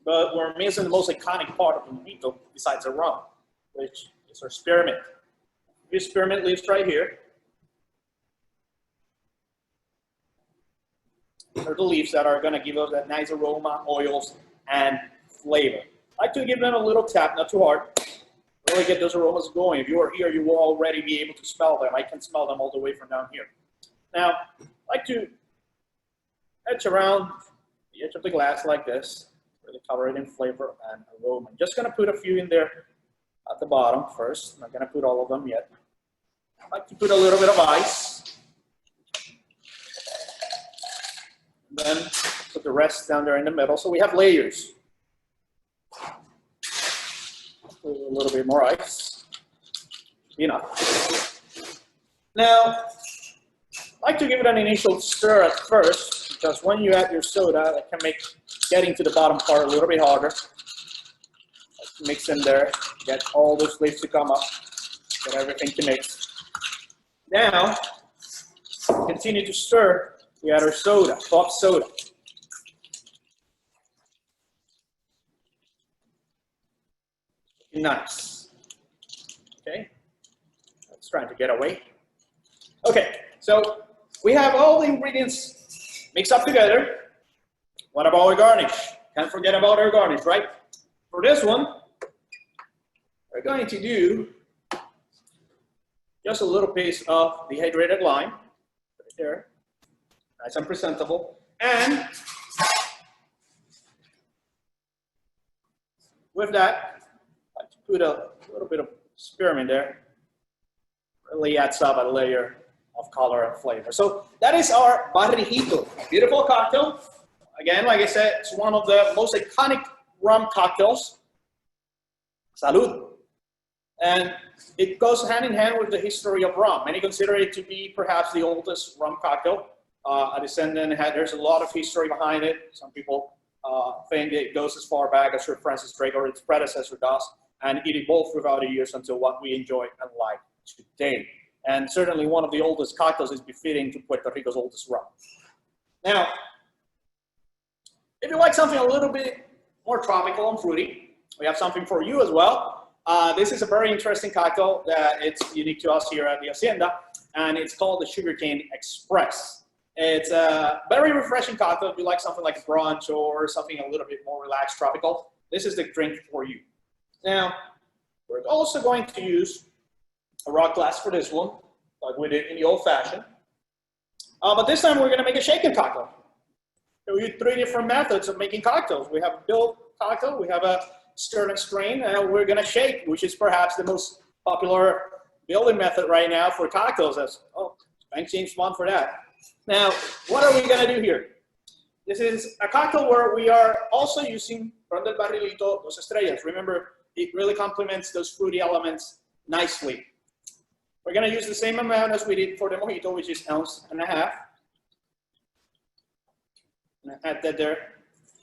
but we're missing the most iconic part of the mojito besides the rum, which is our spearmint. This spearmint leaves right here. They're the leaves that are going to give us that nice aroma, oils, and flavor. I like to give them a little tap, not too hard. Really get those aromas going. If you are here, you will already be able to smell them. I can smell them all the way from down here. Now, I like to edge around the edge of the glass like this, really cover it in flavor and aroma. I'm just going to put a few in there at the bottom first. I'm not going to put all of them yet. I like to put a little bit of ice. Then put the rest down there in the middle. So we have layers. Put a little bit more ice. Enough. Now, I like to give it an initial stir at first, because when you add your soda, it can make getting to the bottom part a little bit harder. Let's mix in there, get all those leaves to come up, get everything to mix. Now, continue to stir. We add our soda, pop soda. Nice. Okay, that's trying to get away. Okay, so we have all the ingredients mixed up together. What about our garnish? Can't forget about our garnish, right? For this one, we're going to do just a little piece of dehydrated lime, right there. Nice and presentable. And with that, I like to put a little bit of spearmint there. Really adds up a layer of color and flavor. So that is our barrijito, beautiful cocktail. Again, like I said, it's one of the most iconic rum cocktails. Salud. And it goes hand in hand with the history of rum. Many consider it to be perhaps the oldest rum cocktail. There's a lot of history behind it. Some people think it goes as far back as Sir Francis Drake or its predecessor does, and it evolved throughout the years until what we enjoy and like today. And certainly one of the oldest cocktails is befitting to Puerto Rico's oldest rum. Now, if you like something a little bit more tropical and fruity, we have something for you as well. This is a very interesting cocktail that it's unique to us here at the Hacienda, and it's called the Sugarcane Express. It's a very refreshing cocktail if you like something like brunch or something a little bit more relaxed, tropical. This is the drink for you. Now, we're also going to use a rock glass for this one, like we did in the old fashioned. But this time we're going to make a shaken cocktail. So we use 3 different methods of making cocktails. We have a build cocktail, we have a stir and strain, and we're going to shake, which is perhaps the most popular building method right now for cocktails. Bank seems fun for that. Now, what are we going to do here? This is a cocktail where we are also using Ron del Barrilito Dos Estrellas. Remember, it really complements those fruity elements nicely. We're going to use the same amount as we did for the mojito, which is 1.5 ounces. And add that there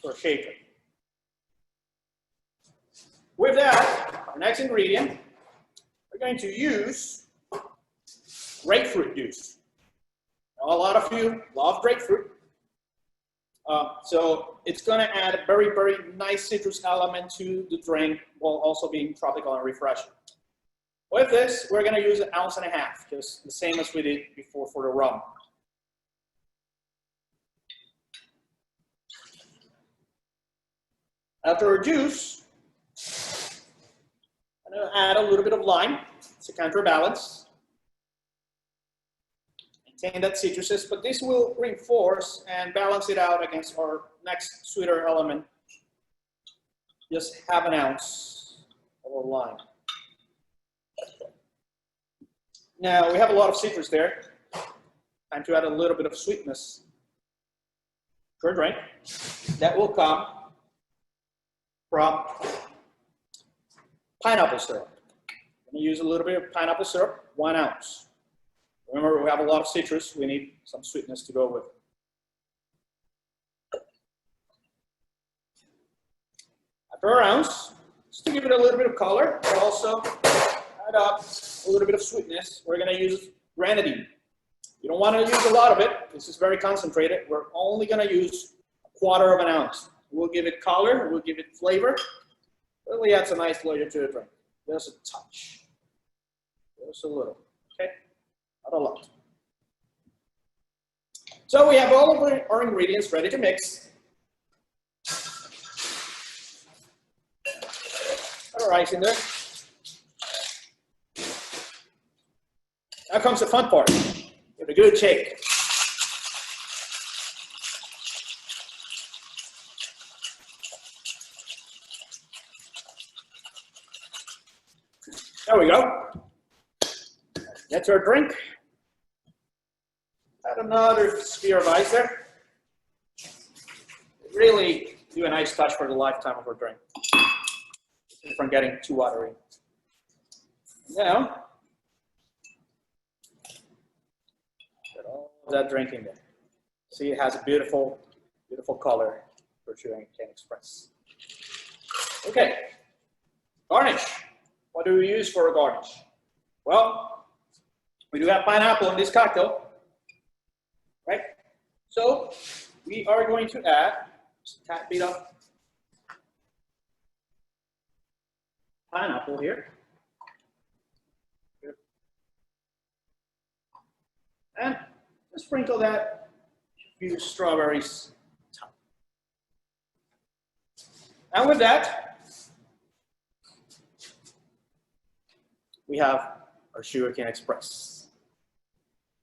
for shaker. With that, our next ingredient, we're going to use grapefruit juice. Now, a lot of you love grapefruit. So it's going to add a very, very nice citrus element to the drink while also being tropical and refreshing. With this, we're going to use 1.5 ounces, just the same as we did before for the rum. After our juice, I'm going to add a little bit of lime to counterbalance. Maintain that citrusness, but this will reinforce and balance it out against our next sweeter element. Just 1/2 ounce of lime. Now we have a lot of citrus there. Time to add a little bit of sweetness to our drink. That will come from pineapple syrup. I'm going to use a little bit of pineapple syrup, 1 ounce. Remember, we have a lot of citrus. We need some sweetness to go with it. After 1 ounce, just to give it a little bit of color, but also add up a little bit of sweetness, we're going to use grenadine. You don't want to use a lot of it. This is very concentrated. We're only going to use 1/4 ounce. We'll give it color. We'll give it flavor. Really adds a nice flavor to the drink. There's a touch. Just a little. Okay? Not a lot. So we have all of our ingredients ready to mix. Put our ice in there. Now comes the fun part. Give it a good shake. There we go. That's our drink. Add another sphere of ice there. Really do a nice touch for the lifetime of our drink. From getting too watery. Now, put all of that drink in there. See, it has a beautiful, beautiful color for chewing can express. Okay, garnish. What do we use for a garnish? Well, we do have pineapple in this cocktail, right? So we are going to add just a tad bit of pineapple here. And just sprinkle that, a few strawberries. And with that, we have our sugarcane express.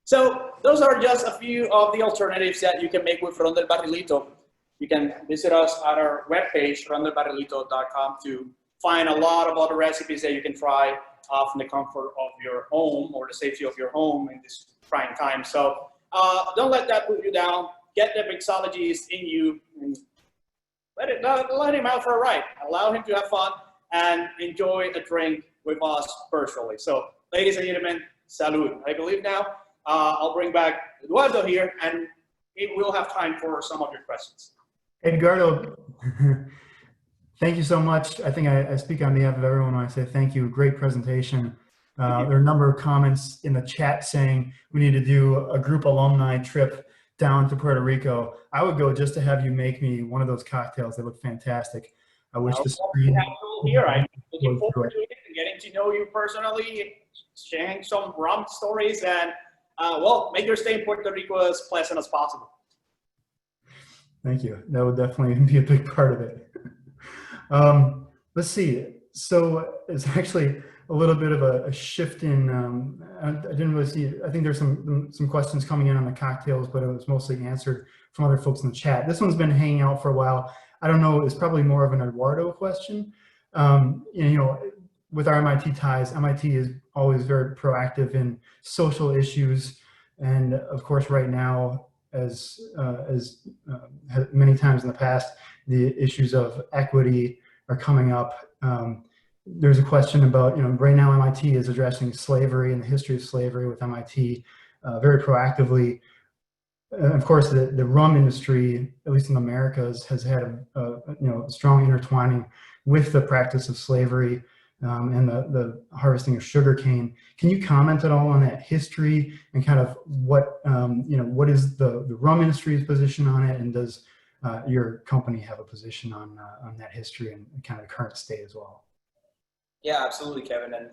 So those are just a few of the alternatives that you can make with Ron del Barrilito. You can visit us at our webpage, rondelbarrilito.com, to find a lot of other recipes that you can try from the comfort of your home or the safety of your home in this trying time. So don't let that put you down. Get the mixologist in you and let him out for a ride. Allow him to have fun and enjoy a drink with us virtually. So ladies and gentlemen, salud. I believe now I'll bring back Eduardo here and we'll have time for some of your questions. Edgardo, thank you so much. I think I speak on behalf of everyone when I say thank you. Great presentation. There are a number of comments in the chat saying we need to do a group alumni trip down to Puerto Rico. I would go just to have you make me one of those cocktails. They look fantastic. I wish the screen. Here, I'm looking forward to it and getting to know you personally, sharing some rum stories, and well, make your stay in Puerto Rico as pleasant as possible. Thank you. That would definitely be a big part of it. Let's see. So it's actually a little bit of a shift in, I didn't really see, I think there's some questions coming in on the cocktails, but it was mostly answered from other folks in the chat. This one's been hanging out for a while. I don't know, it's probably more of an Eduardo question. You know, with our MIT ties, MIT is always very proactive in social issues. And of course, right now, as many times in the past, the issues of equity are coming up. There's a question about, you know, right now MIT is addressing slavery and the history of slavery with MIT very proactively. Of course, the rum industry, at least in the Americas, has had a you know, strong intertwining with the practice of slavery. and the harvesting of sugarcane. Can you comment at all on that history and kind of what, what is the rum industry's position on it, and does your company have a position on that history and kind of the current state as well? Yeah, absolutely, Kevin. And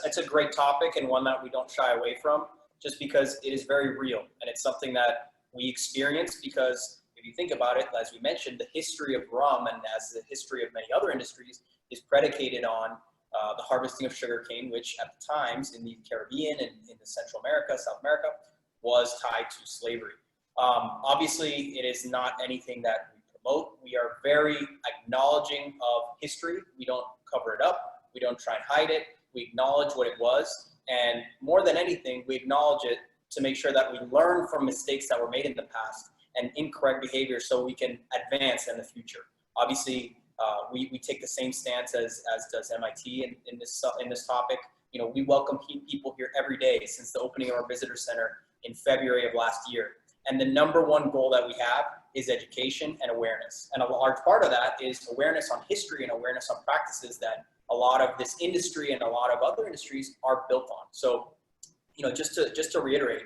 it's a great topic, and one that we don't shy away from, just because it is very real. And it's something that we experience because if you think about it, as we mentioned, the history of rum, and as the history of many other industries, is predicated on the harvesting of sugarcane, which at the times in the Caribbean and in the Central America, South America, was tied to slavery. Obviously, it is not anything that we promote. We are very acknowledging of history. We don't cover it up. We don't try and hide it. We acknowledge what it was. And more than anything, we acknowledge it to make sure that we learn from mistakes that were made in the past and incorrect behavior so we can advance in the future. Obviously, we take the same stance as does MIT in this topic. We welcome people here every day since the opening of our visitor center in February of last year. And the number one goal that we have is education and awareness. And a large part of that is awareness on history and awareness on practices that a lot of this industry and a lot of other industries are built on. So, just to reiterate,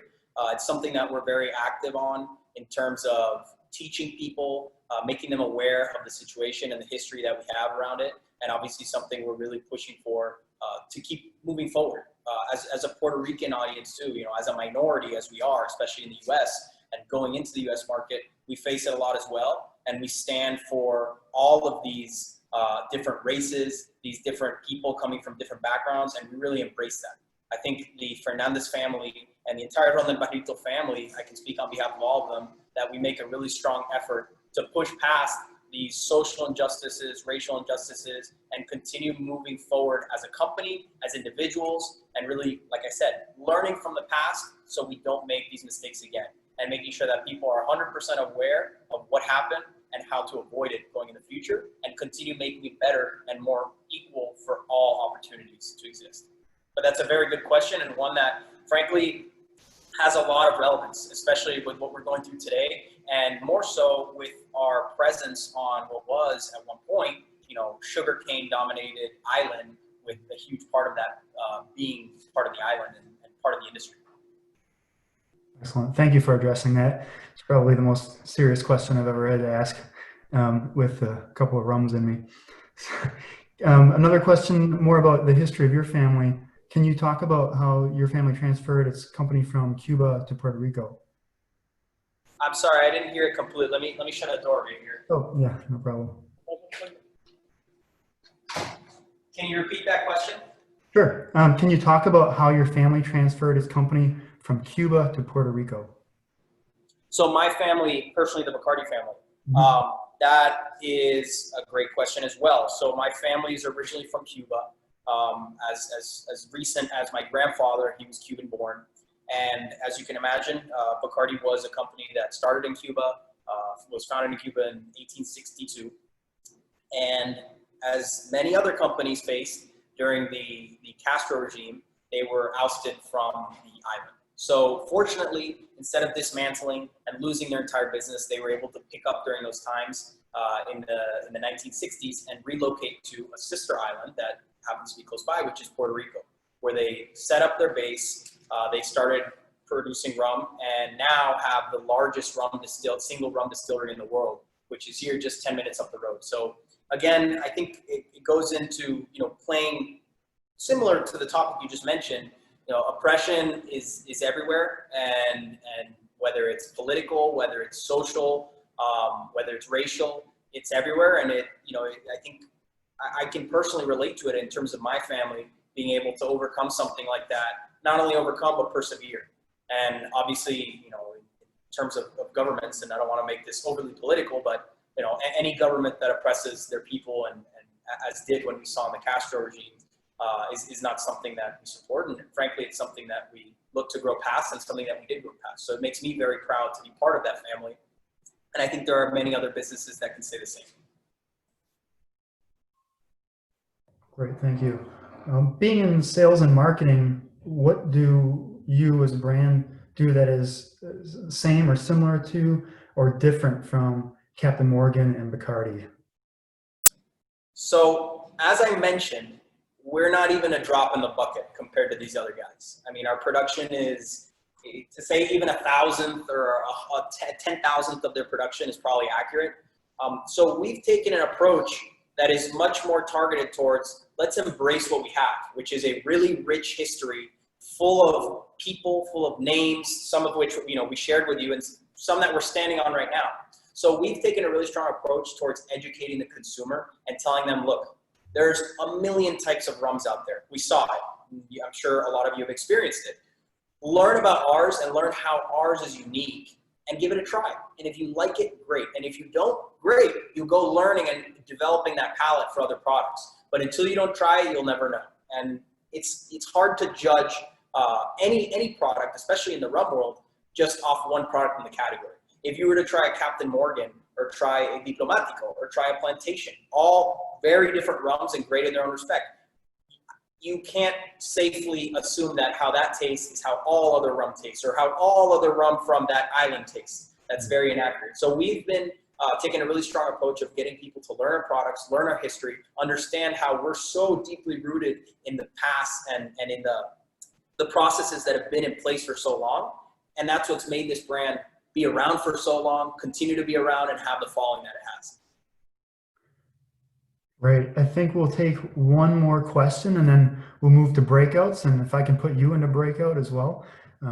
it's something that we're very active on in terms of teaching people, making them aware of the situation and the history that we have around it, and obviously something we're really pushing for to keep moving forward. As a Puerto Rican audience too, as a minority as we are, especially in the U.S. and going into the U.S. market, we face it a lot as well, and we stand for all of these different races, these different people coming from different backgrounds, and we really embrace that. I think the Fernandez family and the entire Ron del Barrito family, I can speak on behalf of all of them, that we make a really strong effort to push past these social injustices, racial injustices, and continue moving forward as a company, as individuals, and really, like I said, learning from the past so we don't make these mistakes again, and making sure that people are 100% aware of what happened and how to avoid it going in the future, and continue making it better and more equal for all opportunities to exist. But that's a very good question, and one that, frankly, has a lot of relevance, especially with what we're going through today, and more so with our presence on what was, at one point, sugarcane dominated island, with a huge part of that being part of the island and part of the industry. Excellent. Thank you for addressing that. It's probably the most serious question I've ever had to ask with a couple of rums in me. Another question more about the history of your family. Can you talk about how your family transferred its company from Cuba to Puerto Rico? I'm sorry, I didn't hear it completely. Let me shut the door right here. Oh, yeah, no problem. Can you repeat that question? Sure. Can you talk about how your family transferred its company from Cuba to Puerto Rico? So my family, personally, the Bacardi family, that is a great question as well. So my family is originally from Cuba. As recent as my grandfather, he was Cuban born. And as you can imagine, Bacardi was a company that started in Cuba, was founded in Cuba in 1862. And as many other companies faced during the Castro regime, they were ousted from the island. So fortunately, instead of dismantling and losing their entire business, they were able to pick up during those times in the 1960s and relocate to a sister island that happens to be close by, which is Puerto Rico, where they set up their base. They started producing rum and now have the largest single rum distillery in the world, which is here just 10 minutes up the road. So again, I think it goes into, playing similar to the topic you just mentioned. Oppression is everywhere, and whether it's political, whether it's social, whether it's racial, it's everywhere. And I think I can personally relate to it in terms of my family being able to overcome something like that, not only overcome, but persevere. And obviously, in terms of governments, and I don't want to make this overly political, but, any government that oppresses their people, and as did when we saw in the Castro regime, is not something that we support. And frankly, it's something that we look to grow past, and something that we did grow past. So it makes me very proud to be part of that family. And I think there are many other businesses that can say the same. Great, thank you. Being in sales and marketing, what do you as a brand do that is same or similar to or different from Captain Morgan and Bacardi? So as I mentioned, we're not even a drop in the bucket compared to these other guys. I mean, our production is, to say even 1,000th or a 10,000th of their production is probably accurate. So we've taken an approach that is much more targeted towards, let's embrace what we have, which is a really rich history full of people, full of names, some of which, you know, we shared with you, and some that we're standing on right now. So we've taken a really strong approach towards educating the consumer and telling them, look, there's a million types of rums out there. We saw it. I'm sure a lot of you have experienced it. Learn about ours and learn how ours is unique and give it a try. And if you like it, great. And if you don't, great. You go learning and developing that palate for other products. But until you don't try it, you'll never know. And it's hard to judge any product, especially in the rum world, just off one product in the category. If you were to try a Captain Morgan or try a Diplomatico or try a Plantation, all very different rums and great in their own respect, you can't safely assume that how that tastes is how all other rum tastes or how all other rum from that island tastes. That's very inaccurate. So we've been taking a really strong approach of getting people to learn our products, learn our history, understand how we're so deeply rooted in the past and in the processes that have been in place for so long. And that's what's made this brand be around for so long, continue to be around, and have the following that it has. Right. I think we'll take one more question and then we'll move to breakouts. And if I can put you in a breakout as well,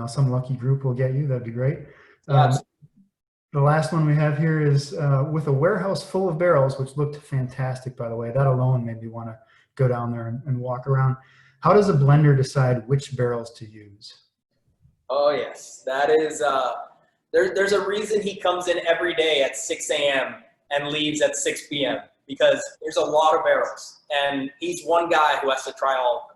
some lucky group will get you. That'd be great. The last one we have here is with a warehouse full of barrels, which looked fantastic, by the way. That alone made me want to go down there and walk around. How does a blender decide which barrels to use? Oh, yes. That is, there's a reason he comes in every day at 6 a.m. and leaves at 6 p.m. because there's a lot of barrels. And he's one guy who has to try all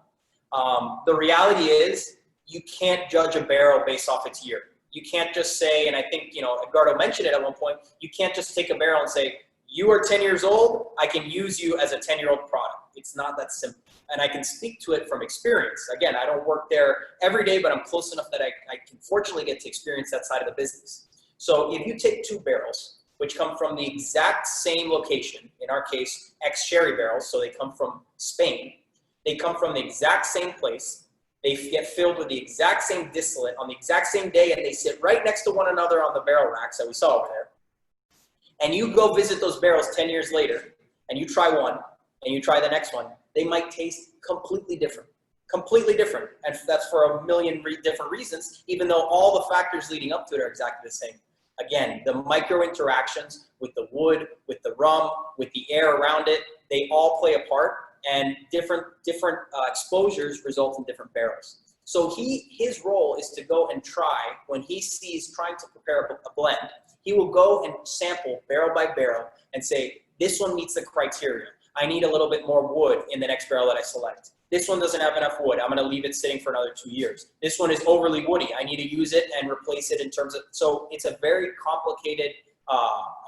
of them. The reality is you can't judge a barrel based off its year. You can't just say, and I think, you know, Edgardo mentioned it at one point, you can't just take a barrel and say, you are 10 years old, I can use you as a 10-year-old product. It's not that simple. And I can speak to it from experience. Again, I don't work there every day, but I'm close enough that I can fortunately get to experience that side of the business. So if you take two barrels, which come from the exact same location, in our case, ex-sherry barrels, so they come from Spain, they come from the exact same place, they get filled with the exact same distillate on the exact same day, and they sit right next to one another on the barrel racks that we saw over there. And you go visit those barrels 10 years later, and you try one, and you try the next one, they might taste completely different. Completely different. And that's for a million different reasons, even though all the factors leading up to it are exactly the same. Again, the micro interactions with the wood, with the rum, with the air around it, they all play a part, and different exposures result in different barrels. So his role is to go and try, when he sees trying to prepare a blend, he will go and sample barrel by barrel and say, this one meets the criteria. I need a little bit more wood in the next barrel that I select. This one doesn't have enough wood. I'm going to leave it sitting for another 2 years. This one is overly woody. I need to use it and replace it in terms of, so it's a very complicated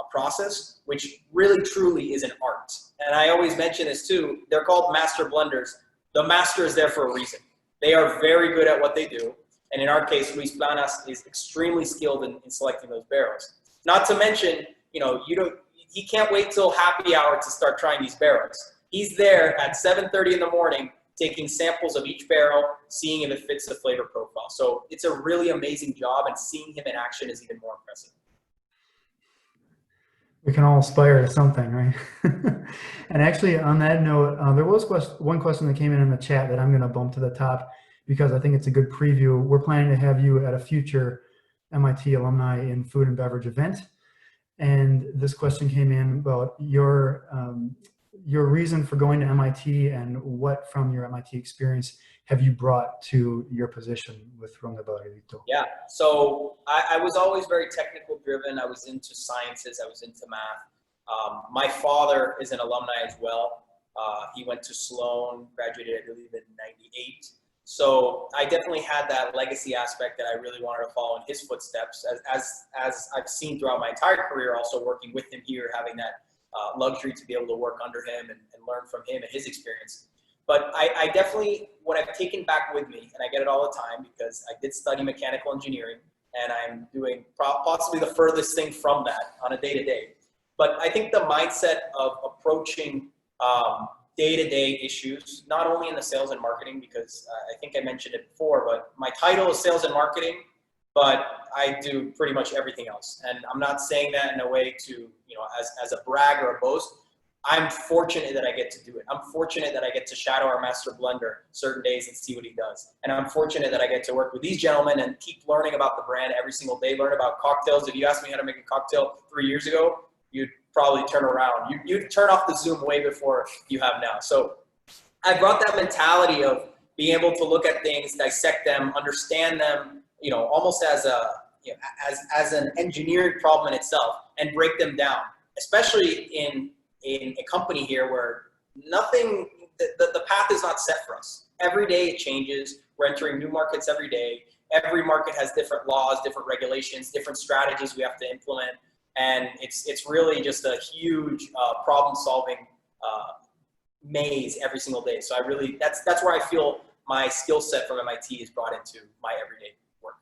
process, which really truly is an art. And I always mention this too. They're called master blenders. The master is there for a reason. They are very good at what they do. And in our case, Luis Planas is extremely skilled in selecting those barrels. Not to mention, you know, he can't wait till happy hour to start trying these barrels. He's there at 7:30 in the morning, taking samples of each barrel, seeing if it fits the flavor profile. So it's a really amazing job, and seeing him in action is even more impressive. We can all aspire to something, right? And actually, on that note, there was one question that came in the chat that I'm going to bump to the top because I think it's a good preview. We're planning to have you at a future MIT alumni in food and beverage event. And this question came in about your reason for going to MIT and what from your MIT experience have you brought to your position with Rum de Barrilito? Yeah, so I was always very technical driven. I was into sciences. I was into math. My father is an alumni as well. He went to Sloan, graduated, I believe, in '98. So I definitely had that legacy aspect that I really wanted to follow in his footsteps, as I've seen throughout my entire career, also working with him here, having that luxury to be able to work under him and learn from him and his experience. But I definitely, what I've taken back with me, and I get it all the time because I did study mechanical engineering, and I'm doing possibly the furthest thing from that on a day-to-day. But I think the mindset of approaching day-to-day issues, not only in the sales and marketing, because I think I mentioned it before, but my title is sales and marketing, but I do pretty much everything else. And I'm not saying that in a way to, you know, as a brag or a boast. I'm fortunate that I get to do it. I'm fortunate that I get to shadow our master blender certain days and see what he does. And I'm fortunate that I get to work with these gentlemen and keep learning about the brand every single day, learn about cocktails. If you asked me how to make a cocktail 3 years ago, you'd probably turn around. You'd turn off the Zoom way before you have now. So I brought that mentality of being able to look at things, dissect them, understand them, you know, almost as a, you know, as an engineering problem in itself, and break them down, especially in a company here where nothing, the path is not set for us. Every day it changes. We're entering new markets every day. Every market has different laws, different regulations, different strategies we have to implement. And it's really just a huge problem-solving maze every single day. So I really, that's where I feel my skill set from MIT is brought into my everyday work.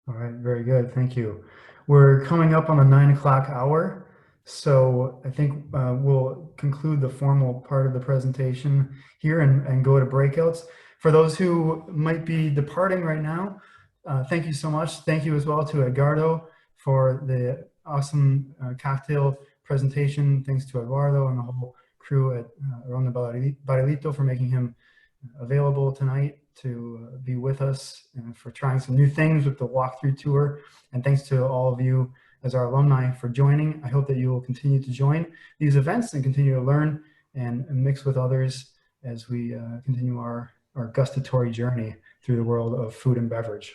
All right, very good. Thank you. We're coming up on the 9 o'clock hour. So I think we'll conclude the formal part of the presentation here and go to breakouts. For those who might be departing right now, thank you so much. Thank you as well to Edgardo for the awesome cocktail presentation. Thanks to Eduardo and the whole crew at Rum Masterclass for making him available tonight to be with us for trying some new things with the walkthrough tour. And thanks to all of you as our alumni for joining. I hope that you will continue to join these events and continue to learn and mix with others as we continue our gustatory journey through the world of food and beverage.